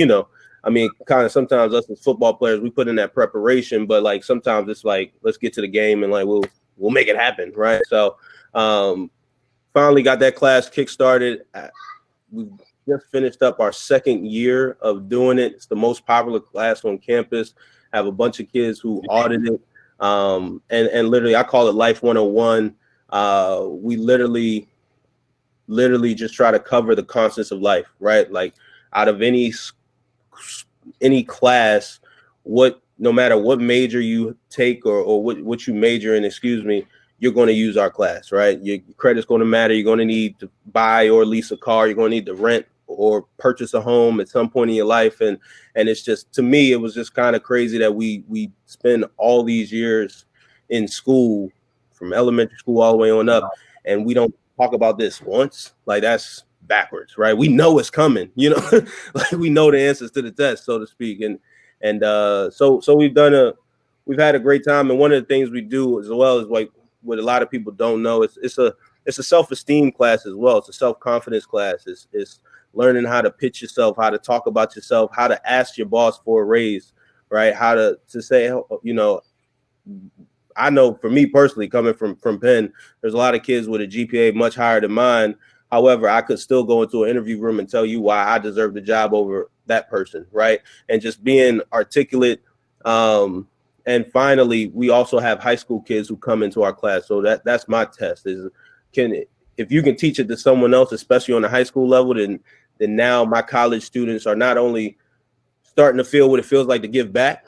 kind of sometimes us as football players, we put in that preparation, but like sometimes it's like, let's get to the game and like we'll make it happen, right? So finally got that class kickstarted. We just finished up our second year of doing it. It's the most popular class on campus. Have a bunch of kids who audit it. And literally, I call it Life 101. We literally just try to cover the constants of life, right? Like out of any class, no matter what major you take or what you major in, you're going to use our class, right? Your credit's going to matter. You're going to need to buy or lease a car. You're going to need to rent or purchase a home at some point in your life. And it's just, to me, it was just kind of crazy that we spend all these years in school, from elementary school all the way on up, and we don't talk about this once. Like, that's backwards, right? We know it's coming, you know, like we know the answers to the test, so to speak. And so we've had a great time. And one of the things we do as well is, like, what a lot of people don't know, it's a self-esteem class as well. It's a self-confidence class. It's learning how to pitch yourself, how to talk about yourself, how to ask your boss for a raise, right? How to say, you know, I know for me personally, coming from Penn, there's a lot of kids with a GPA much higher than mine. However, I could still go into an interview room and tell you why I deserve the job over that person, right? And just being articulate. And finally, we also have high school kids who come into our class. So that's my test, is if you can teach it to someone else, especially on the high school level, then now my college students are not only starting to feel what it feels like to give back,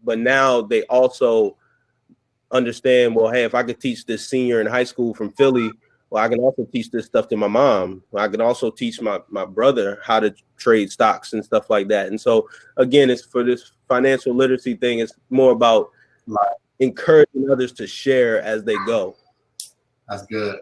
but now they also understand, well, hey, if I could teach this senior in high school from Philly, well, I can also teach this stuff to my mom. I can also teach my brother how to trade stocks and stuff like that. And so, again, it's for this financial literacy thing. It's more about encouraging others to share as they go. That's good.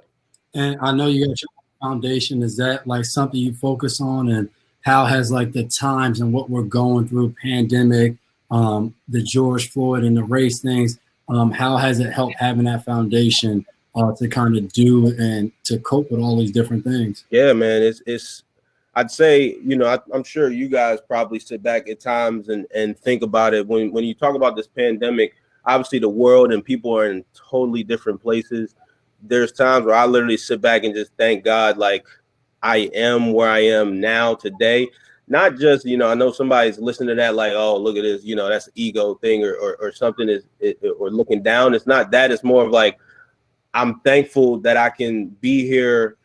And I know you got your foundation. Is that like something you focus on? And how has like the times and what we're going through, pandemic, the George Floyd and the race things, how has it helped having that foundation to kind of do and to cope with all these different things? Yeah, man, it's I'd say, you know, I'm sure you guys probably sit back at times and think about it. When you talk about this pandemic, obviously the world and people are in totally different places. There's times where I literally sit back and just thank God, like, I am where I am now today. Not just, you know, I know somebody's listening to that like, oh, look at this, you know, that's an ego thing or something or looking down. It's not that. It's more of like, I'm thankful that I can be here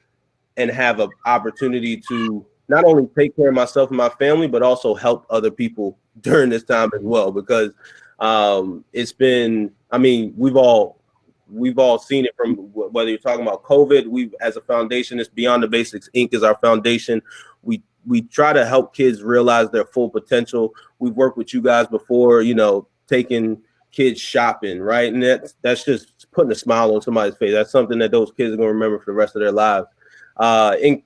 and have an opportunity to not only take care of myself and my family, but also help other people during this time as well. Because it's been, I mean, we've all seen it, from whether you're talking about COVID. We, as a foundation, it's Beyond the Basics Inc. is our foundation. We try to help kids realize their full potential. We've worked with you guys before, you know, taking kids shopping, right? And that's just putting a smile on somebody's face. That's something that those kids are going to remember for the rest of their lives. In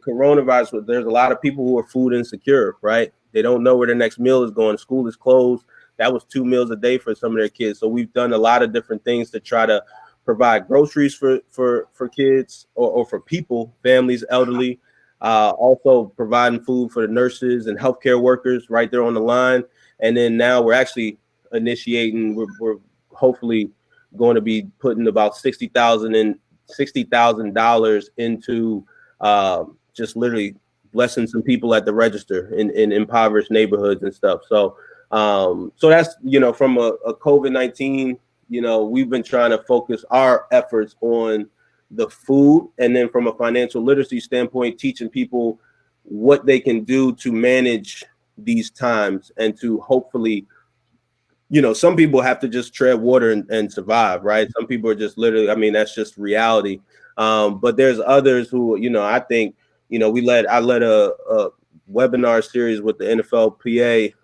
coronavirus, there's a lot of people who are food insecure, right? They don't know where their next meal is going. School is closed. That was 2 meals a day for some of their kids. So we've done a lot of different things to try to provide groceries for kids or for people, families, elderly. Also providing food for the nurses and healthcare workers right there on the line. And then now we're actually initiating, we're hopefully going to be putting about $60,000 into just literally blessing some people at the register in impoverished neighborhoods and stuff. So that's, you know, from a COVID-19, you know, we've been trying to focus our efforts on the food, and then from a financial literacy standpoint, teaching people what they can do to manage these times and to hopefully, you know, some people have to just tread water and survive, right? Some people are just literally, I mean, that's just reality. But there's others who, you know, I think, you know, I led a webinar series with the NFLPA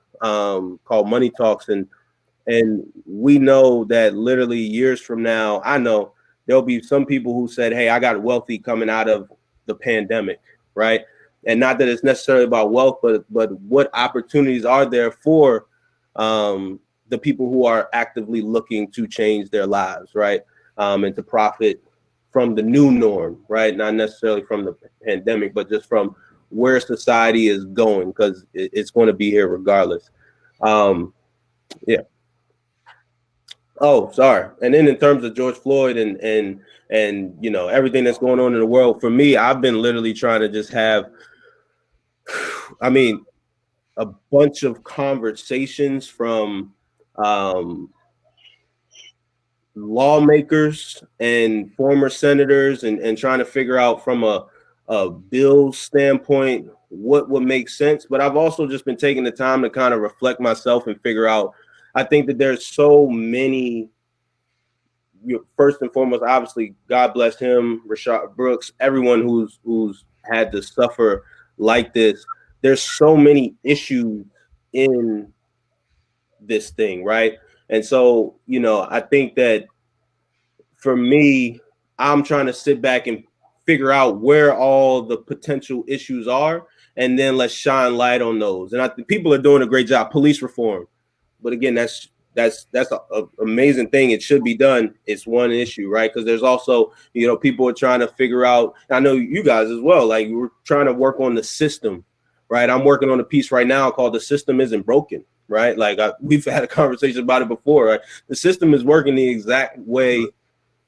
called Money Talks, and we know that literally years from now, I know there'll be some people who said, hey, I got wealthy coming out of the pandemic, right? And not that it's necessarily about wealth, but what opportunities are there for the people who are actively looking to change their lives, right? And to profit from the new norm, right? Not necessarily from the pandemic, but just from where society is going, because it's going to be here regardless. Yeah. Oh, sorry. And then in terms of George Floyd and you know, everything that's going on in the world, for me, I've been literally trying to just have, I mean, a bunch of conversations from lawmakers and former senators and trying to figure out from a bill standpoint what would make sense. But I've also just been taking the time to kind of reflect myself and figure out, I think that there's so many, first and foremost, obviously, God bless him, Rashad Brooks, everyone who's had to suffer like this. There's so many issues in this thing, right? And so, you know, I think that for me, I'm trying to sit back and figure out where all the potential issues are, and then let's shine light on those. And I think people are doing a great job. Police reform, but again, that's a amazing thing. It should be done. It's one issue, right? Because there's also, you know, people are trying to figure out. I know you guys as well. Like, we're trying to work on the system, right? I'm working on a piece right now called "The System Isn't Broken." Right? Like, we've had a conversation about it before. Right? The system is working the exact way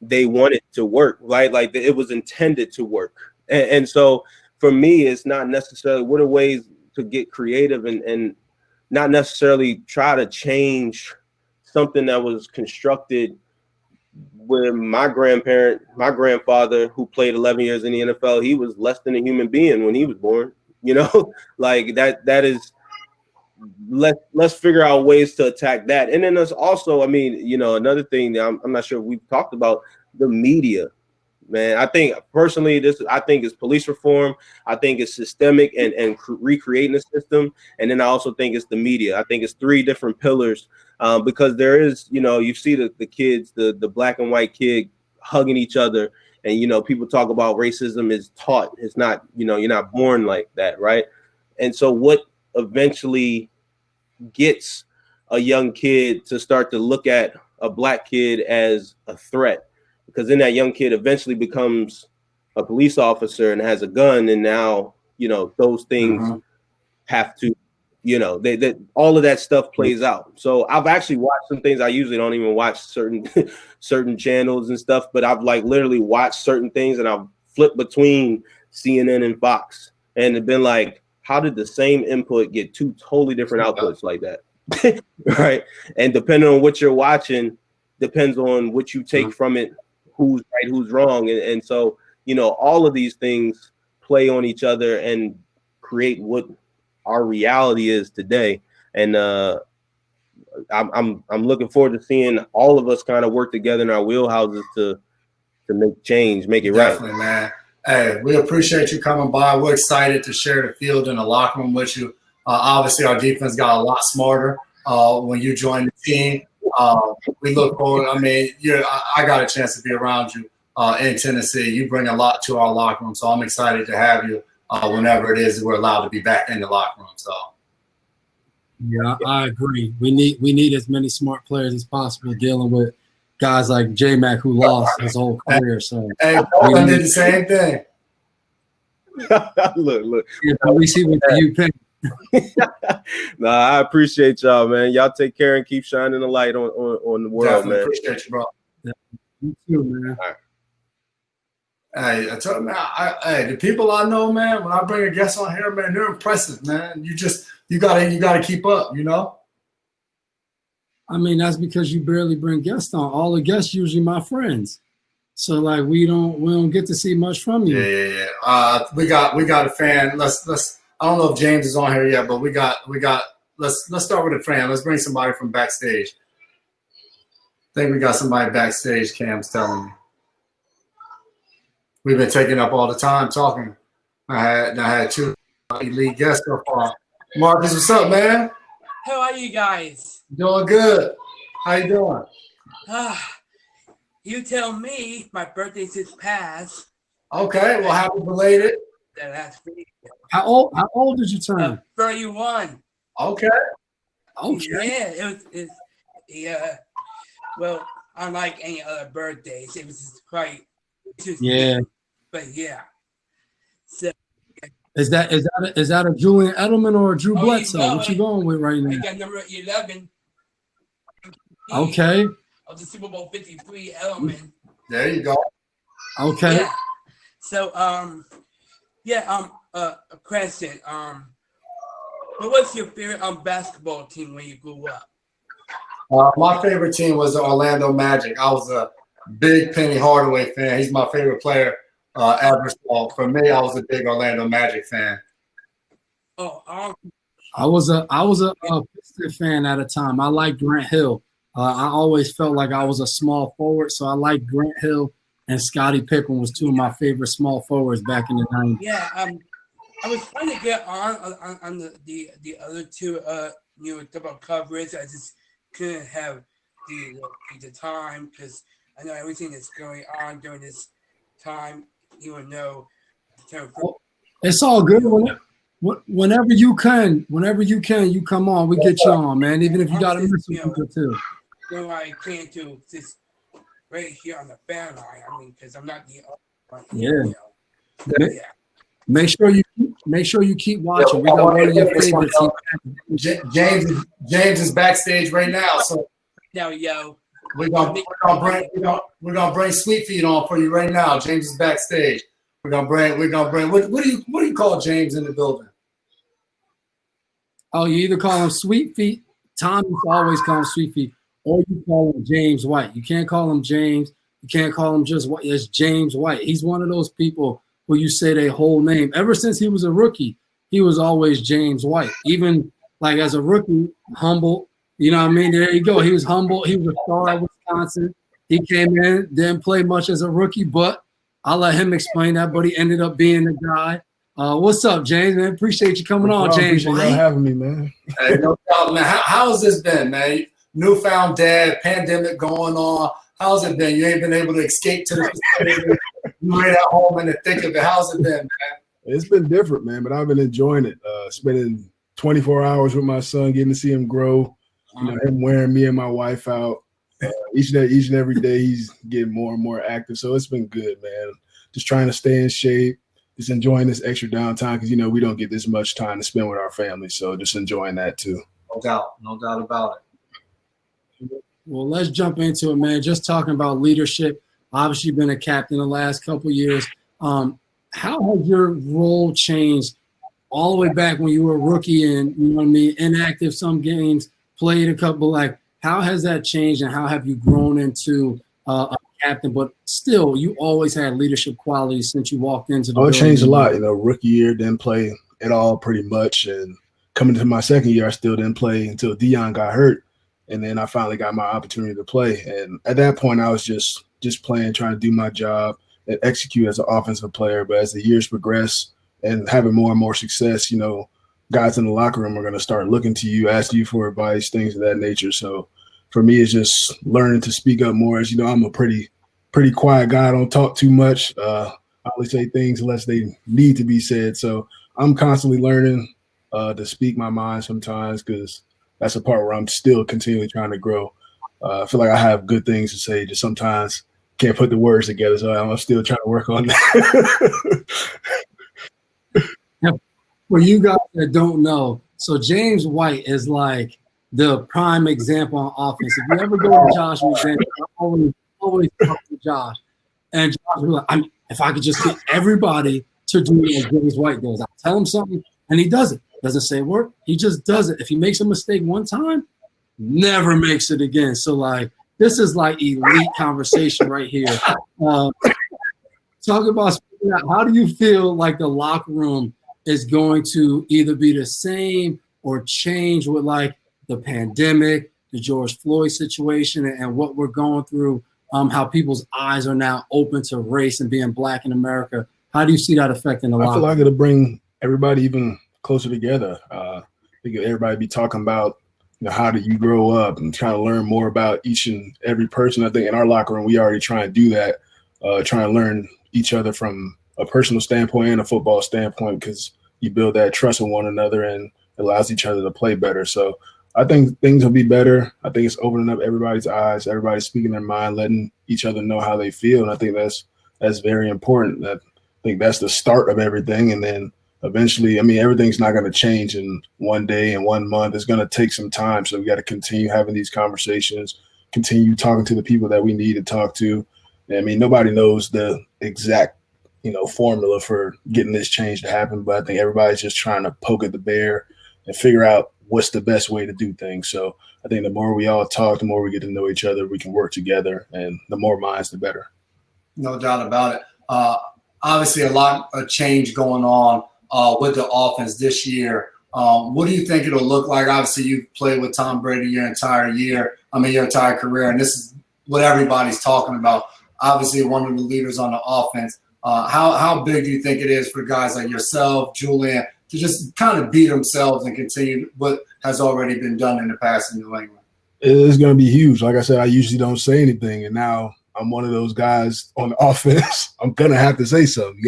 they want it to work, right? Like, it was intended to work. And so for me, it's not necessarily what are ways to get creative and not necessarily try to change something that was constructed with my grandfather, who played 11 years in the NFL. He was less than a human being when he was born, you know, like that is, let's figure out ways to attack that. And then there's also, I mean, you know, another thing that I'm not sure we've talked about, the media, man. I think personally, I think it's police reform. I think it's systemic and recreating the system. And then I also think it's the media. I think it's three different pillars, because there is, you know, you see the kids, the black and white kid hugging each other. And, you know, people talk about racism is taught. It's not, you know, you're not born like that. Right. And so what eventually gets a young kid to start to look at a black kid as a threat, because then that young kid eventually becomes a police officer and has a gun, and now, you know, those things have to, you know, that all of that stuff plays out. So I've actually watched some things. I usually don't even watch certain channels and stuff, but I've like literally watched certain things, and I've flipped between CNN and Fox, and it's been like, how did the same input get two totally different outputs like that? Right. And depending on what you're watching, depends on what you take from it, who's right, who's wrong. And so, you know, all of these things play on each other and create what our reality is today. And I'm looking forward to seeing all of us kind of work together in our wheelhouses to make change, make it Definitely, right. man. Hey, we appreciate you coming by. We're excited to share the field in the locker room with you. Obviously, our defense got a lot smarter when you joined the team. We look forward. I mean, I got a chance to be around you in Tennessee. You bring a lot to our locker room, so I'm excited to have you whenever it is that we're allowed to be back in the locker room. So, yeah, I agree. We need as many smart players as possible dealing with guys like J-Mac, who lost his whole career. So, hey, Copeland did the same thing. Look. We see what you pick. Nah, I appreciate y'all, man. Y'all take care and keep shining the light on the world, Definitely man. appreciate you, bro. Yeah, you too, man. All right. Hey, I tell you, man. Hey, the people I know, man. When I bring a guest on here, man, they're impressive, man. You gotta keep up, you know. I mean, that's because you barely bring guests on. All the guests usually my friends. So like we don't get to see much from you. Yeah. We got a fan. Let's. I don't know if James is on here yet, but we got. Let's start with a fan. Let's bring somebody from backstage. I think we got somebody backstage. Cam's telling me. We've been taking up all the time talking. I had two elite guests so far. Marcus, what's up, man? How are you guys? Doing good. How you doing? You tell me. My birthday just passed. Okay, well, happy belated. The last week. How old did you turn? 31. Okay. Yeah, yeah. Well, unlike any other birthdays, it was quite. Yeah. But yeah. So. Is that a Julian Edelman or a Drew Bledsoe? What you going with right now? I got number 11. Okay. Of the Super Bowl 53 Edelman. There you go. Okay. Yeah. So a question. What was your favorite basketball team when you grew up? My favorite team was the Orlando Magic. I was a big Penny Hardaway fan. He's my favorite player ever. So for me, I was a big Orlando Magic fan. I was a Pistons fan at a time. I liked Grant Hill. I always felt like I was a small forward, so I liked Grant Hill and Scottie Pippen was two of my favorite small forwards back in the 90s. Yeah, I was trying to get on the other two double coverage. I just couldn't have the time because I know everything that's going on during this time. You would know. It's all good. Whenever you can, you come on. We get you on, man. Even if you got to miss some people too. So I can't do this right here on the fan line. I mean, because I'm not the one. Yeah. Make sure you keep watching. We got one of your favorites. James is backstage right now, so now, yo, we're gonna bring Sweet Feet on for you right now. James is backstage. We're gonna bring. What do you call James in the building? Oh, you either call him Sweet Feet. Tom used to always call him Sweet Feet, or you call him James White. You can't call him James. You can't call him just White. It's James White. He's one of those people who you say their whole name. Ever since he was a rookie, he was always James White. Even like as a rookie, humble. You know what I mean? There you go. He was humble. He was a star at Wisconsin. He came in, didn't play much as a rookie, but I'll let him explain that. But he ended up being the guy. What's up, James? Man, appreciate you coming on, James. Appreciate y'all having me, man. Hey, no problem, man. How has this been, man? Newfound dad, pandemic going on. How's it been? You ain't been able to escape to the facility. You right at home in the thick of it. How's it been, man? It's been different, man, but I've been enjoying it. Spending 24 hours with my son, getting to see him grow. You know, him wearing me and my wife out. Each and every day, he's getting more and more active. So it's been good, man. Just trying to stay in shape. Just enjoying this extra downtime because, you know, we don't get this much time to spend with our family. So just enjoying that too. No doubt about it. Well, let's jump into it, man. Just talking about leadership. Obviously, you've been a captain the last couple of years. How has your role changed all the way back when you were a rookie and, you know what I mean, inactive some games, played a couple? Like, how has that changed and how have you grown into a captain? But still, you always had leadership qualities since you walked into the building. It changed a lot. You know, rookie year, didn't play at all pretty much. And coming to my second year, I still didn't play until Dion got hurt. And then I finally got my opportunity to play. And at that point, I was just playing, trying to do my job and execute as an offensive player. But as the years progress and having more and more success, you know, guys in the locker room are going to start looking to you, asking you for advice, things of that nature. So for me, it's just learning to speak up more. As you know, I'm a pretty quiet guy. I don't talk too much. I only say things unless they need to be said. So I'm constantly learning to speak my mind sometimes because that's a part where I'm still continually trying to grow. I feel like I have good things to say, just sometimes can't put the words together. So I'm still trying to work on that. For you guys that don't know, so James White is like the prime example on offense. If you ever go to Josh McDaniels, I always talk to Josh. And Josh will be like, if I could just get everybody to do what James White does, I'll tell him something, and he does it. Doesn't say a word. He just does it. If he makes a mistake one time, never makes it again. So, like, this is like elite conversation right here. Talk about how do you feel like the locker room is going to either be the same or change with, like, the pandemic, the George Floyd situation, and what we're going through, how people's eyes are now open to race and being black in America. How do you see that affecting the locker room? I feel like it'll bring everybody even closer together. I think everybody be talking about, you know, how do you grow up and trying to learn more about each and every person. I think in our locker room, we already try and do that, trying to learn each other from a personal standpoint and a football standpoint, because you build that trust in one another and allows each other to play better. So I think things will be better. I think it's opening up everybody's eyes, everybody speaking their mind, letting each other know how they feel. And I think that's very important. I think that's the start of everything. And then eventually, I mean, everything's not going to change in one day and 1 month. It's going to take some time. So we got to continue having these conversations, continue talking to the people that we need to talk to. I mean, nobody knows the exact, you know, formula for getting this change to happen, but I think everybody's just trying to poke at the bear and figure out what's the best way to do things. So I think the more we all talk, the more we get to know each other, we can work together, and the more minds, the better. No doubt about it. Obviously, a lot of change going on with the offense this year. What do you think it'll look like? Obviously, you played with Tom Brady your entire career, and this is what everybody's talking about. Obviously, one of the leaders on the offense. How big do you think it is for guys like yourself, Julian, to just kind of beat themselves and continue what has already been done in the past in New England? It's going to be huge. Like I said, I usually don't say anything, and now I'm one of those guys on the offense. I'm going to have to say something.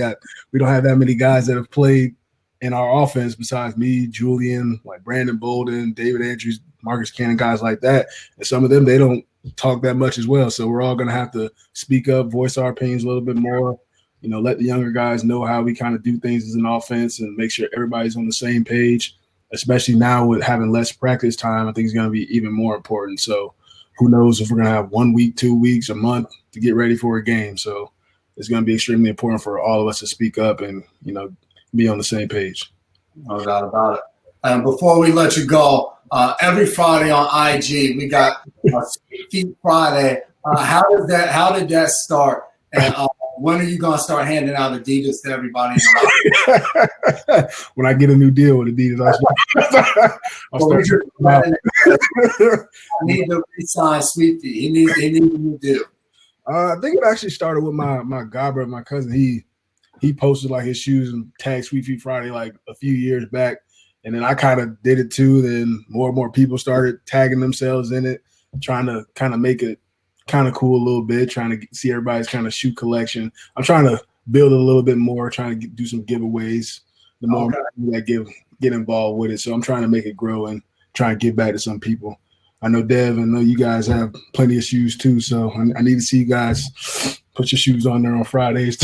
We don't have that many guys that have played in our offense besides me, Julian, like Brandon Bolden, David Andrews, Marcus Cannon, guys like that. And some of them, they don't talk that much as well. So we're all going to have to speak up, voice our opinions a little bit more, let the younger guys know how we kind of do things as an offense and make sure everybody's on the same page, especially now with having less practice time. I think it's going to be even more important. So who knows if we're going to have 1 week, 2 weeks, a month to get ready for a game. So it's going to be extremely important for all of us to speak up and, be on the same page. No doubt about it. And before we let you go, every Friday on IG, we got Sweet Feet Friday. How did that start? And when are you going to start handing out Adidas to everybody? When I get a new deal with Adidas, I'll start. I need to re-sign Sweet Feet. He needs a new deal. I think it actually started with my godbrother, my cousin. He posted like his shoes and tagged Sweet Feet Friday like a few years back. And then I kind of did it too. Then more and more people started tagging themselves in it, trying to kind of make it kind of cool a little bit, trying to see everybody's kind of shoe collection. I'm trying to build it a little bit more, trying to do some giveaways. The more that get involved with it. So I'm trying to make it grow and try and give back to some people. I know Devin, I know you guys have plenty of shoes too. So I need to see you guys put your shoes on there on Fridays.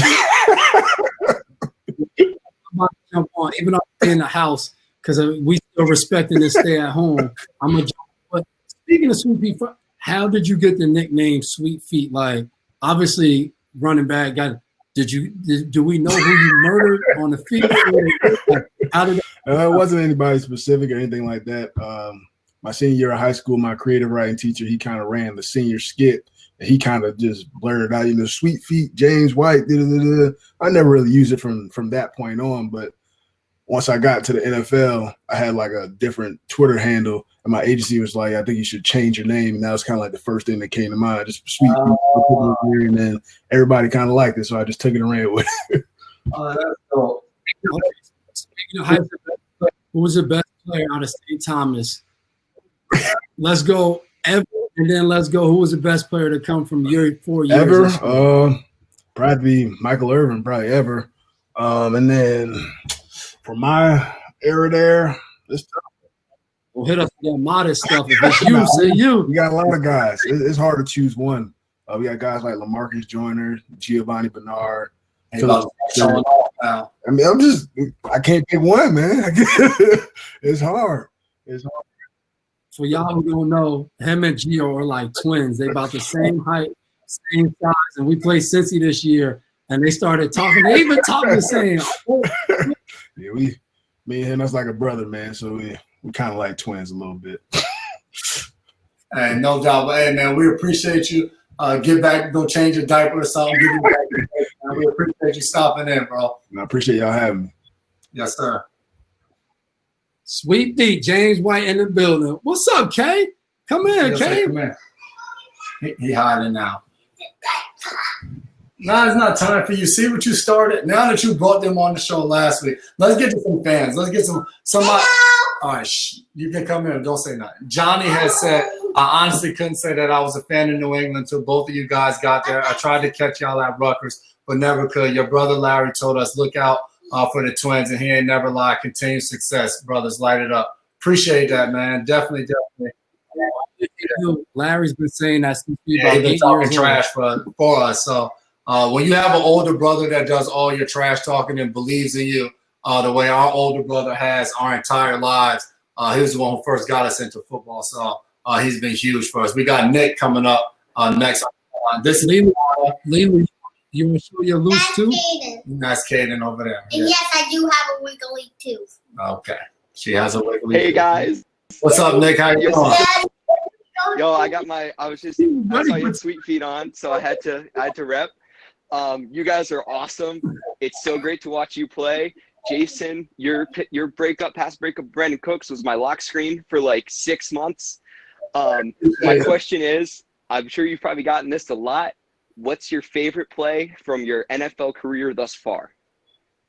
Jump on, even though I'm in the house, because we still respecting this stay at home. I'm gonna jump. But speaking of Sweet Feet, how did you get the nickname Sweet Feet? Like, obviously, running back. Do we know who you murdered on the field? How did it wasn't anybody specific or anything like that. My senior year of high school, my creative writing teacher, he kind of ran the senior skit. And he kind of just blurted out, Sweet Feet, James White. I never really used it from that point on, but once I got to the NFL, I had like a different Twitter handle, and my agency was like, I think you should change your name. And that was kind of like the first thing that came to mind, just Sweet Feet. And then everybody kind of liked it, so I just took it and ran with it. Oh, that's dope. Speaking of high school, who was the best player out of St. Thomas? Let's go ever, and then let's go. Who was the best player to come from your 4 years? Ever? Probably Michael Irvin, probably ever. And then for my era there, it's tough. We'll hit us with that modest stuff. If it's you, say you. We got a lot of guys. It's hard to choose one. We got guys like LaMarcus Joyner, Giovanni Bernard. I can't pick one, man. It's hard. For y'all who don't know, him and Gio are like twins. They about the same height, same size, and we played Cincy this year, and they started talking. They even talking the same. Yeah, me and him, that's like a brother, man. So we kind of like twins a little bit. Hey, no doubt. But hey, man, we appreciate you. Get back, go change your diaper or something. Get you back. We appreciate you stopping in, bro. And I appreciate y'all having me. Yes, sir. Sweet Feet, James White in the building. What's up, Kay? Come in, Kay. Come in. He hiding now. Now it's not time for you. See what you started? Now that you brought them on the show last week, let's get to some fans. Let's get somebody. All right, you can come in. Don't say nothing. Johnny has said, I honestly couldn't say that I was a fan of New England until both of you guys got there. I tried to catch y'all at Rutgers, but never could. Your brother Larry told us, look out for the Twins, and he ain't never lied. Continued success, brothers. Light it up. Appreciate that, man. Definitely. Larry's been saying that since He's been talking trash for us. So when you have an older brother that does all your trash talking and believes in you, the way our older brother has our entire lives, he was the one who first got us into football. So he's been huge for us. We got Nick coming up next. This is Lily. You want to show your loose too? That's Kaden over there. And yes, I do have a wiggly tooth. Okay. She has a wiggly Hey, tooth. guys. What's up, Nick? How you doing? Yo, I saw you had Sweet Feet on, so I had to rep. You guys are awesome. It's so great to watch you play. Jason, your pass breakup Brandon Cooks was my lock screen for like 6 months. My question is, I'm sure you've probably gotten this a lot. what's your favorite play from your NFL career thus far?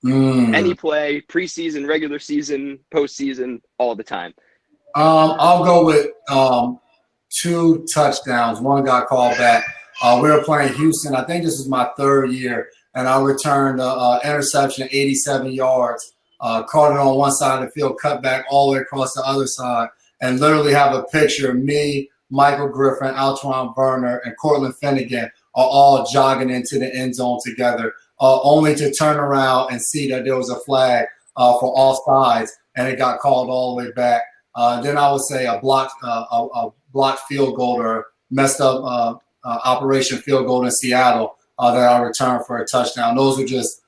Any play, preseason, regular season, postseason, all the time. I'll go with 2 touchdowns. One got called back. We were playing Houston. I think this was my 3rd year, and I returned an interception, 87 yards. Caught it on one side of the field, cut back all the way across the other side, and literally have a picture of me, Michael Griffin, Altron Burner, and Cortland Finnegan are all jogging into the end zone together, only to turn around and see that there was a flag for all sides, and it got called all the way back. Then I would say a blocked field goal or messed up operation field goal in Seattle that I returned for a touchdown. Those are just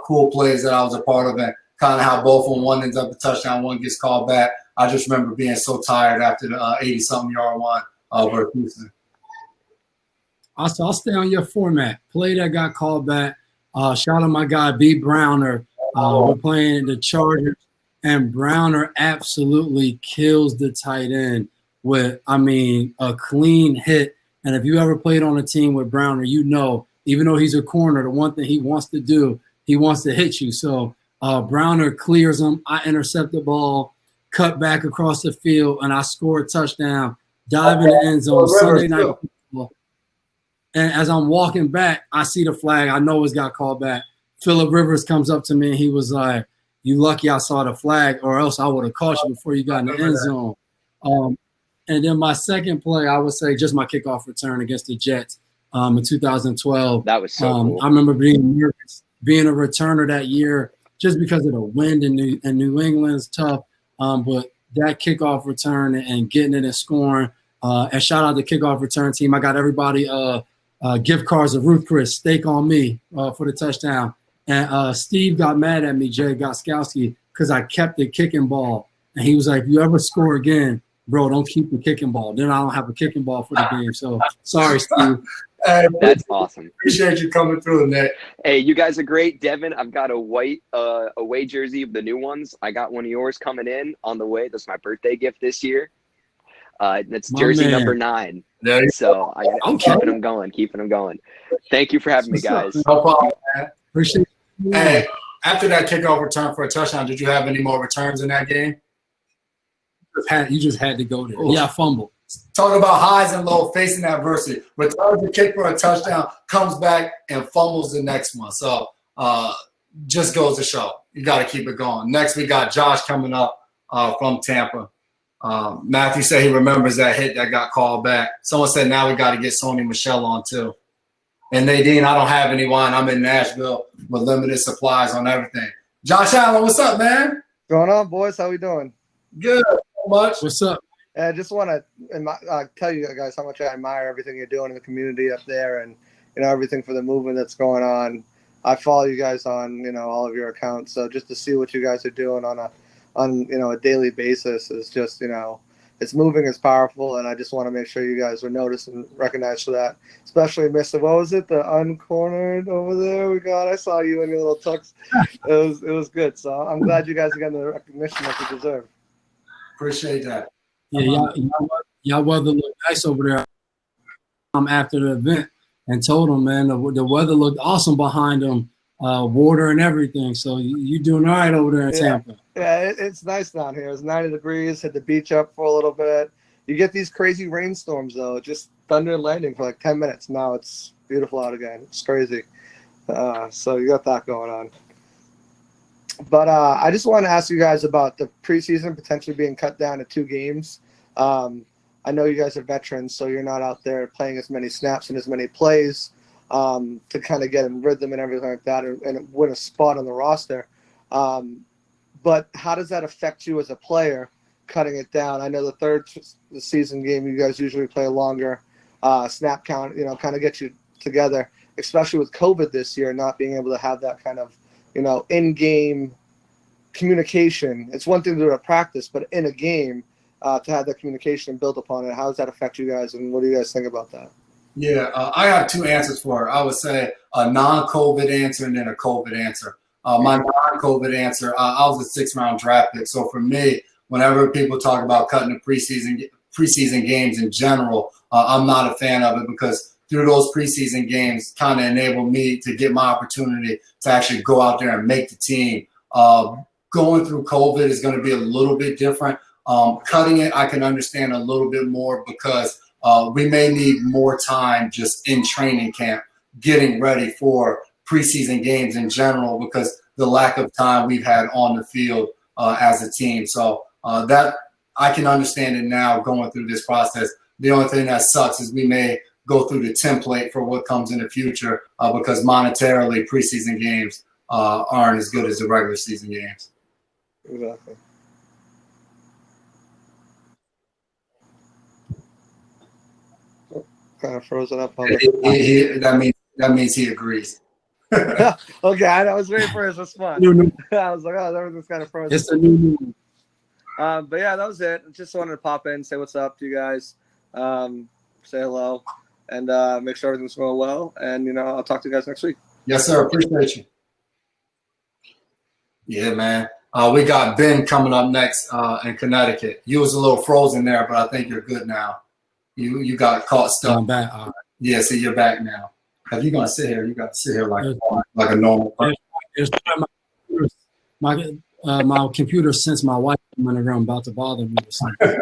cool plays that I was a part of, and kind of how both of them, one ends up a touchdown, one gets called back. I just remember being so tired after the 80-something yard one over Houston. I'll stay on your format. Play that got called back. Shout out my guy B. Browner. We're playing the Chargers, and Browner absolutely kills the tight end with, a clean hit. And if you ever played on a team with Browner, you know, even though he's a corner, the one thing he wants to do, he wants to hit you. So Browner clears him. I intercept the ball, cut back across the field, and I score a touchdown, dive in the end zone, Sunday night football. And as I'm walking back, I see the flag. I know it's got called back. Phillip Rivers comes up to me, and he was like, "You lucky I saw the flag, or else I would have caught you before you got in the end zone." And then my second play, I would say just my kickoff return against the Jets in 2012. That was so cool. I remember being nervous, being a returner that year just because of the wind in New England's tough. But that kickoff return and getting it and scoring. And shout out the kickoff return team. I got everybody gift cards of Ruth Chris, steak on me for the touchdown. And Steve got mad at me, Jay Goskowski, because I kept the kicking ball. And he was like, if you ever score again, bro, don't keep the kicking ball. Then I don't have a kicking ball for the game. So sorry, Steve. Hey, that's awesome. Appreciate you coming through, Nick. Hey, you guys are great. Devin, I've got a white away jersey of the new ones. I got one of yours coming in on the way. That's my birthday gift this year. That's jersey number 9. So I'm keeping them going. Thank you for having me, guys. No problem, man. Appreciate it. Hey, after that kickoff return for a touchdown, did you have any more returns in that game? You just had to go there. Yeah, I fumbled. Talking about highs and lows, facing adversity. Returns a kick for a touchdown, comes back and fumbles the next one. So just goes to show. You got to keep it going. Next, we got Josh coming up from Tampa. Matthew said he remembers that hit that got called back. Someone said now we got to get Sony Michelle on too. And Nadine, I don't have any wine. I'm in Nashville with limited supplies on everything. Josh Allen, what's up, man? What's going on, boys? How we doing? Good. So much. What's up? I just want to tell you guys how much I admire everything you're doing in the community up there, and everything for the movement that's going on. I follow you guys on all of your accounts, so just to see what you guys are doing on a daily basis is just it's moving, it's powerful, and I just want to make sure you guys are noticed and recognized for that. Especially Mr. What was it? The uncornered over there. I saw you in your little tux. It was good. So I'm glad you guys are getting the recognition that you deserve. Appreciate that. Yeah, y'all weather looked nice over there. After the event, and told them, man, the weather looked awesome behind them, water and everything. So you doing all right over there in Tampa? Yeah, it's nice down here. It's 90 degrees. Hit the beach up for a little bit. You get these crazy rainstorms though, just thunder and lightning for like 10 minutes. Now it's beautiful out again. It's crazy. So you got that going on. But I just want to ask you guys about the preseason potentially being cut down to 2 games. I know you guys are veterans, so you're not out there playing as many snaps and as many plays to kind of get in rhythm and everything like that and win a spot on the roster. But how does that affect you as a player, cutting it down? I know the season game, you guys usually play a longer snap count, kind of get you together, especially with COVID this year, not being able to have that kind of in-game communication. It's one thing to do at practice, but in a game, to have that communication and build upon it. How does that affect you guys, and what do you guys think about that? Yeah, I have 2 answers for it. I would say a non-COVID answer and then a COVID answer. My non-COVID answer, I was a 6th-round draft pick. So for me, whenever people talk about cutting the preseason games in general, I'm not a fan of it because through those preseason games kind of enabled me to get my opportunity to actually go out there and make the team. Going through COVID is going to be a little bit different. Cutting it, I can understand a little bit more because we may need more time just in training camp, getting ready for preseason games in general because the lack of time we've had on the field as a team. So that I can understand it now going through this process. The only thing that sucks is we may go through the template for what comes in the future because monetarily preseason games aren't as good as the regular season games. Exactly. Kind of frozen up. That means he agrees. Okay, I was waiting for his response. I was like, oh, everything's kind of frozen. It's a new. But yeah, that was it. Just wanted to pop in, say what's up to you guys, say hello, and make sure everything's going well. And I'll talk to you guys next week. Yes, sir. Appreciate you. Yeah, man. We got Ben coming up next in Connecticut. You was a little frozen there, but I think you're good now. You got caught stuck. I'm back. Yeah, so you're back now. If you're gonna sit here, you got to sit here like a normal person. My computer sensed my wife coming around about to bother me or something.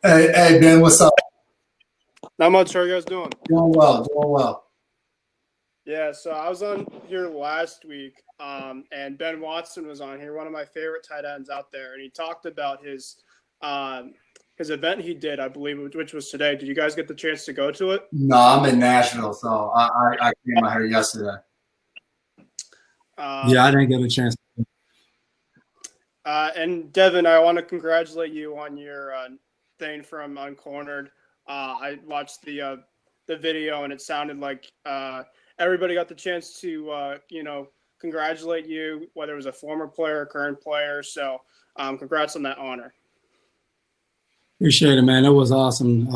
Hey, Ben, what's up? Not much. How are you guys doing? Doing well. Yeah, so I was on here last week, and Ben Watson was on here, one of my favorite tight ends out there, and he talked about his event he did, I believe, which was today. Did you guys get the chance to go to it? No, I'm in Nashville, so I came out here yesterday. Yeah, I didn't get a chance. And Devin, I want to congratulate you on your thing from Uncornered. I watched the video, and it sounded like everybody got the chance to congratulate you, whether it was a former player or current player. So congrats on that honor. Appreciate it, man. It was awesome.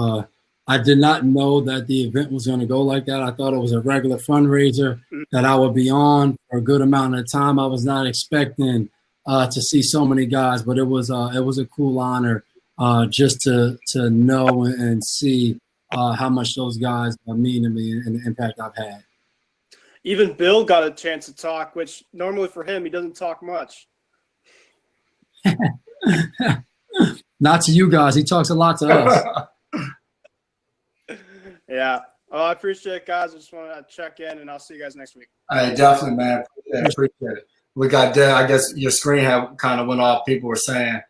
I did not know that the event was going to go like that. I thought it was a regular fundraiser that I would be on for a good amount of time. I was not expecting to see so many guys, but it was a cool honor just to know and see how much those guys mean to me and the impact I've had. Even Bill got a chance to talk, which normally for him, he doesn't talk much. Not to you guys. He talks a lot to us. Yeah. Well, I appreciate it, guys. I just want to check in, and I'll see you guys next week. All right, definitely, man. Appreciate it. We got I guess your screen had kind of went off. People were saying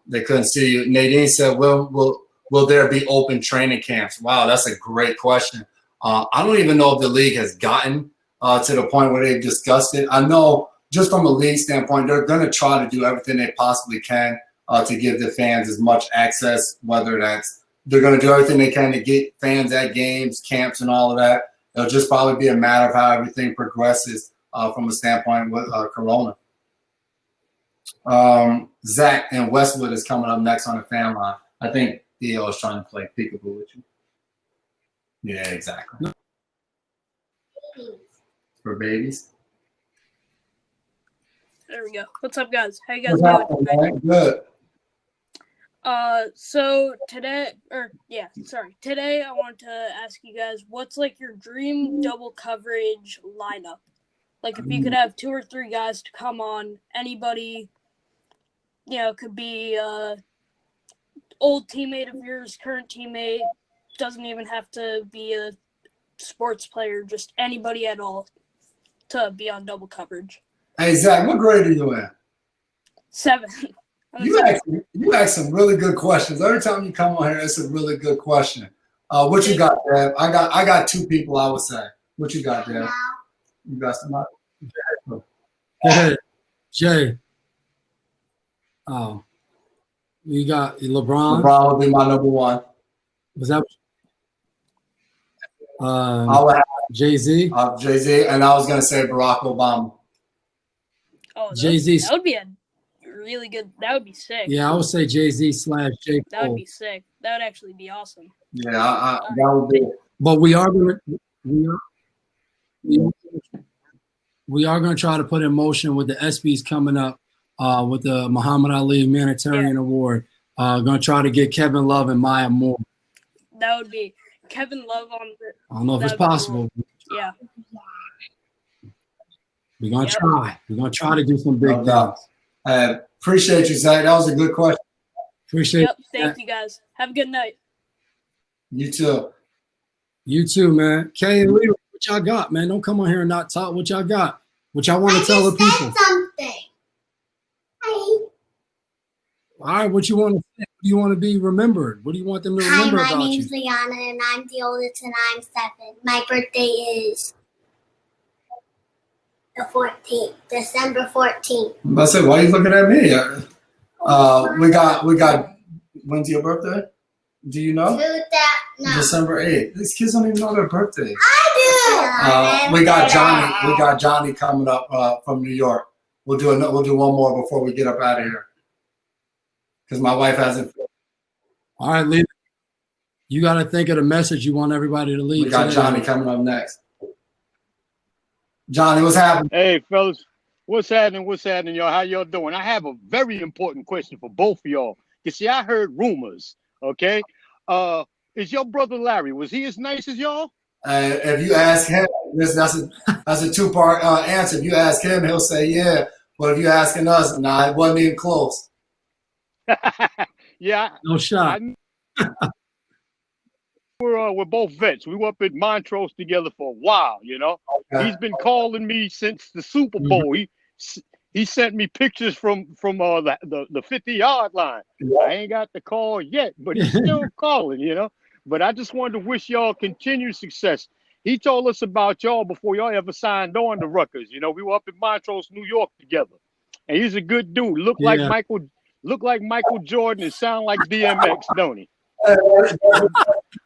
they couldn't see you. Nadine said, will there be open training camps? Wow, that's a great question. I don't even know if the league has gotten to the point where they've discussed it. I know just from a league standpoint, they're going to try to do everything they possibly can to give the fans as much access, whether that's they're going to do everything they can to get fans at games, camps, and all of that. It'll just probably be a matter of how everything progresses from a standpoint with Corona. Zach and Westwood is coming up next on the fan line. I think Theo is trying to play peekaboo with you. Yeah, exactly. For babies. There we go. What's up, guys? How you guys doing? Good. So today I wanted to ask you guys, what's like your dream double coverage lineup? Like if you could have 2 or 3 guys to come on, anybody, could be old teammate of yours, current teammate, doesn't even have to be a sports player, just anybody at all to be on double coverage. Hey, Zach, what grade are you in? 7. You ask some really good questions. Every time you come on here, it's a really good question. What you got, Dev? I got 2 people, I would say. What you got, Dev? You got somebody? Go ahead. Jay. Oh. You got LeBron? LeBron would be my number 1. Was that I would have Jay-Z? Jay-Z, and I was going to say Barack Obama. Oh, Jay-Z. That would be a really good. That would be sick. Yeah, I would say Jay-Z / J. Cole. That would be sick. That would actually be awesome. Yeah, that would be. But we are going to try to put in motion with the ESPYs coming up with the Muhammad Ali Humanitarian Award. Going to try to get Kevin Love and Maya Moore. That would be Kevin Love on the. I don't know if it's that'd be possible. cool. Yeah. We're gonna Yep. try. We're gonna try to do some big No doubt. things. Appreciate you, Zach. That was a good question. Appreciate Yep. it. Thank you guys. Have a good night. You too. You too, man. Kay and Leo, what y'all got, man? Don't come on here and not talk. What y'all got? What y'all want to tell the people? Something. Hi. All right, what you want to say? What do you want to be remembered? What do you want them to Hi, remember my about you? name's Liana, and I'm the oldest, and I'm 7. My birthday is the 14th, December 14th. I'm about to say, why are you looking at me? We got. When's your birthday? Do you know? No. December 8th. These kids don't even know their birthdays. I do. We got Johnny. We got Johnny coming up from New York. We'll do one more before we get up out of here. Because my wife hasn't. All right, Leo. You got to think of the message you want everybody to leave. We got today. Johnny coming up next. Johnny, what's happening? Hey, fellas, what's happening? What's happening, y'all? How y'all doing? I have a very important question for both of y'all. You see, I heard rumors. Okay, is your brother Larry? Was he as nice as y'all? If you ask him, that's a two-part answer. If you ask him, he'll say yeah. But if you're asking us, nah, it wasn't even close. Yeah, No shot. We're both vets. We were up at Montrose together for a while. You know, Okay. he's been calling me since the Super Bowl. He sent me pictures from the 50-yard line. I ain't got the call yet, but he's still calling. You know, but I just wanted to wish y'all continued success. He told us about y'all before y'all ever signed on to Rutgers. You know, we were up in Montrose, New York together, and he's a good dude. Look like Michael Jordan and sound like DMX, don't he?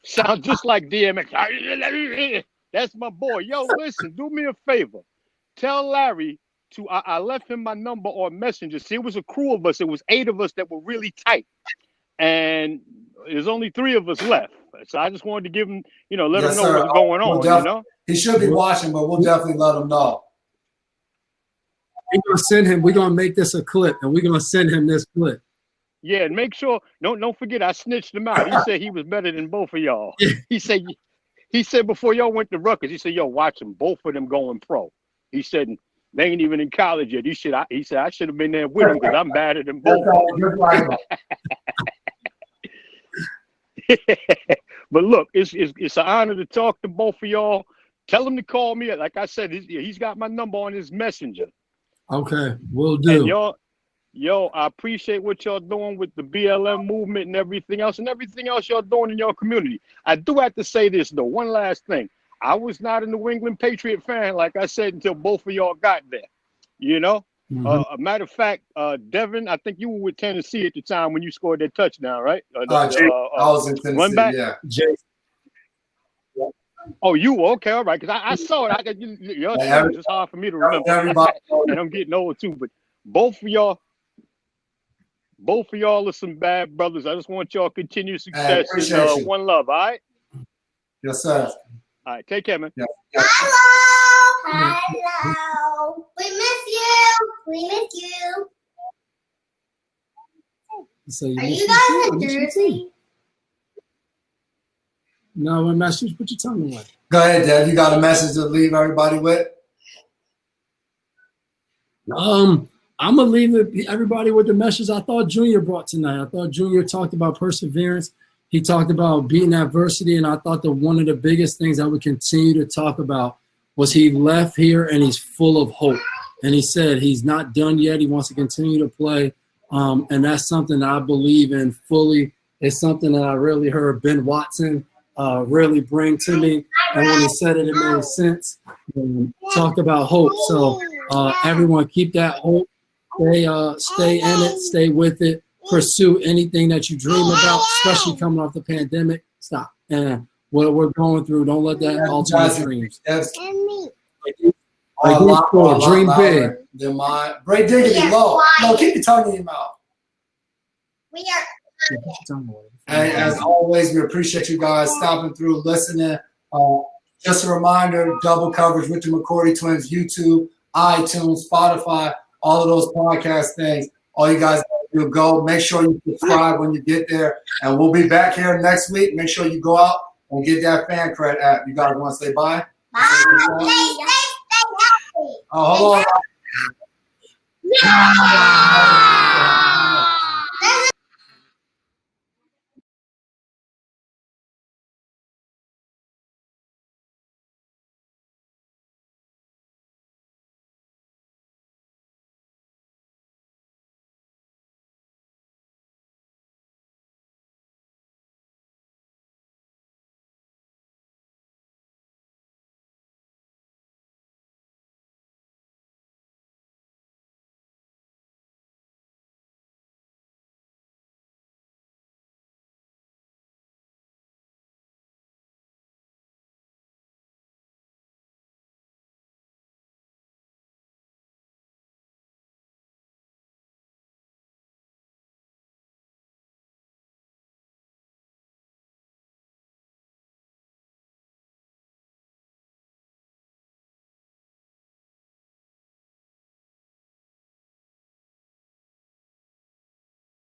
Sound just like DMX. That's my boy. Yo, listen, do me a favor. Tell Larry I left him my number on Messenger. See, it was a crew of us. It was 8 of us that were really tight. And there's only 3 of us left. So I just wanted to give him, let him know what's going on, you know? He should be watching, but we'll definitely let him know. We're gonna send him. We're gonna make this a clip, and we're gonna send him this clip. Yeah, and make sure don't forget I snitched him out. He said he was better than both of y'all. He said before y'all went to Rutgers, he said, yo, watch them, both of them going pro. He said they ain't even in college yet. He said I should have been there with them because I'm better than both of them. But look, it's an honor to talk to both of y'all. Tell him to call me. Like I said, he's got my number on his messenger. Okay, we'll do. And yo, I appreciate what y'all doing with the BLM movement and everything else y'all doing in your community. I do have to say this though, one last thing. I was not a New England Patriot fan, like I said, until both of y'all got there. You know, a matter of fact, Devin, I think you were with Tennessee at the time when you scored that touchdown, right? I was in Tennessee, yeah. Oh, you were? Okay, all right. Because I saw it. It's just hard for me to remember. And I'm getting old too. But both of y'all are some bad brothers. I just want y'all continued success and one love, all right? Yes, sir. All right, take care, man. Yeah. Hello. We miss you. So Are you guys in Jersey? No, we're message. What you telling me? Go ahead, Dev. You got a message to leave everybody with? I'm gonna leave everybody with the message I thought Junior brought tonight. I thought Junior talked about perseverance. He talked about beating adversity, and I thought that one of the biggest things I would continue to talk about was he left here and he's full of hope. And he said he's not done yet. He wants to continue to play, and that's something that I believe in fully. It's something that I really heard Ben Watson really bring to me, and when he said it, it made sense. Talk about hope. So everyone, keep that hope. Stay in it. Stay with it. Pursue anything that you dream about, especially coming off the pandemic. Stop. And what we're going through, don't let that alter your dreams. Dream big. Break diggity low. No, keep your tongue in your mouth. We are. And as always, we appreciate you guys stopping through, listening. Just a reminder, double coverage with the McCourty twins, YouTube, iTunes, Spotify, all of those podcast things. All you guys do, go. Make sure you subscribe when you get there. And we'll be back here next week. Make sure you go out and get that fan credit app. You guys want to say bye? Bye. Stay safe, stay healthy. Oh, hold on. Yeah.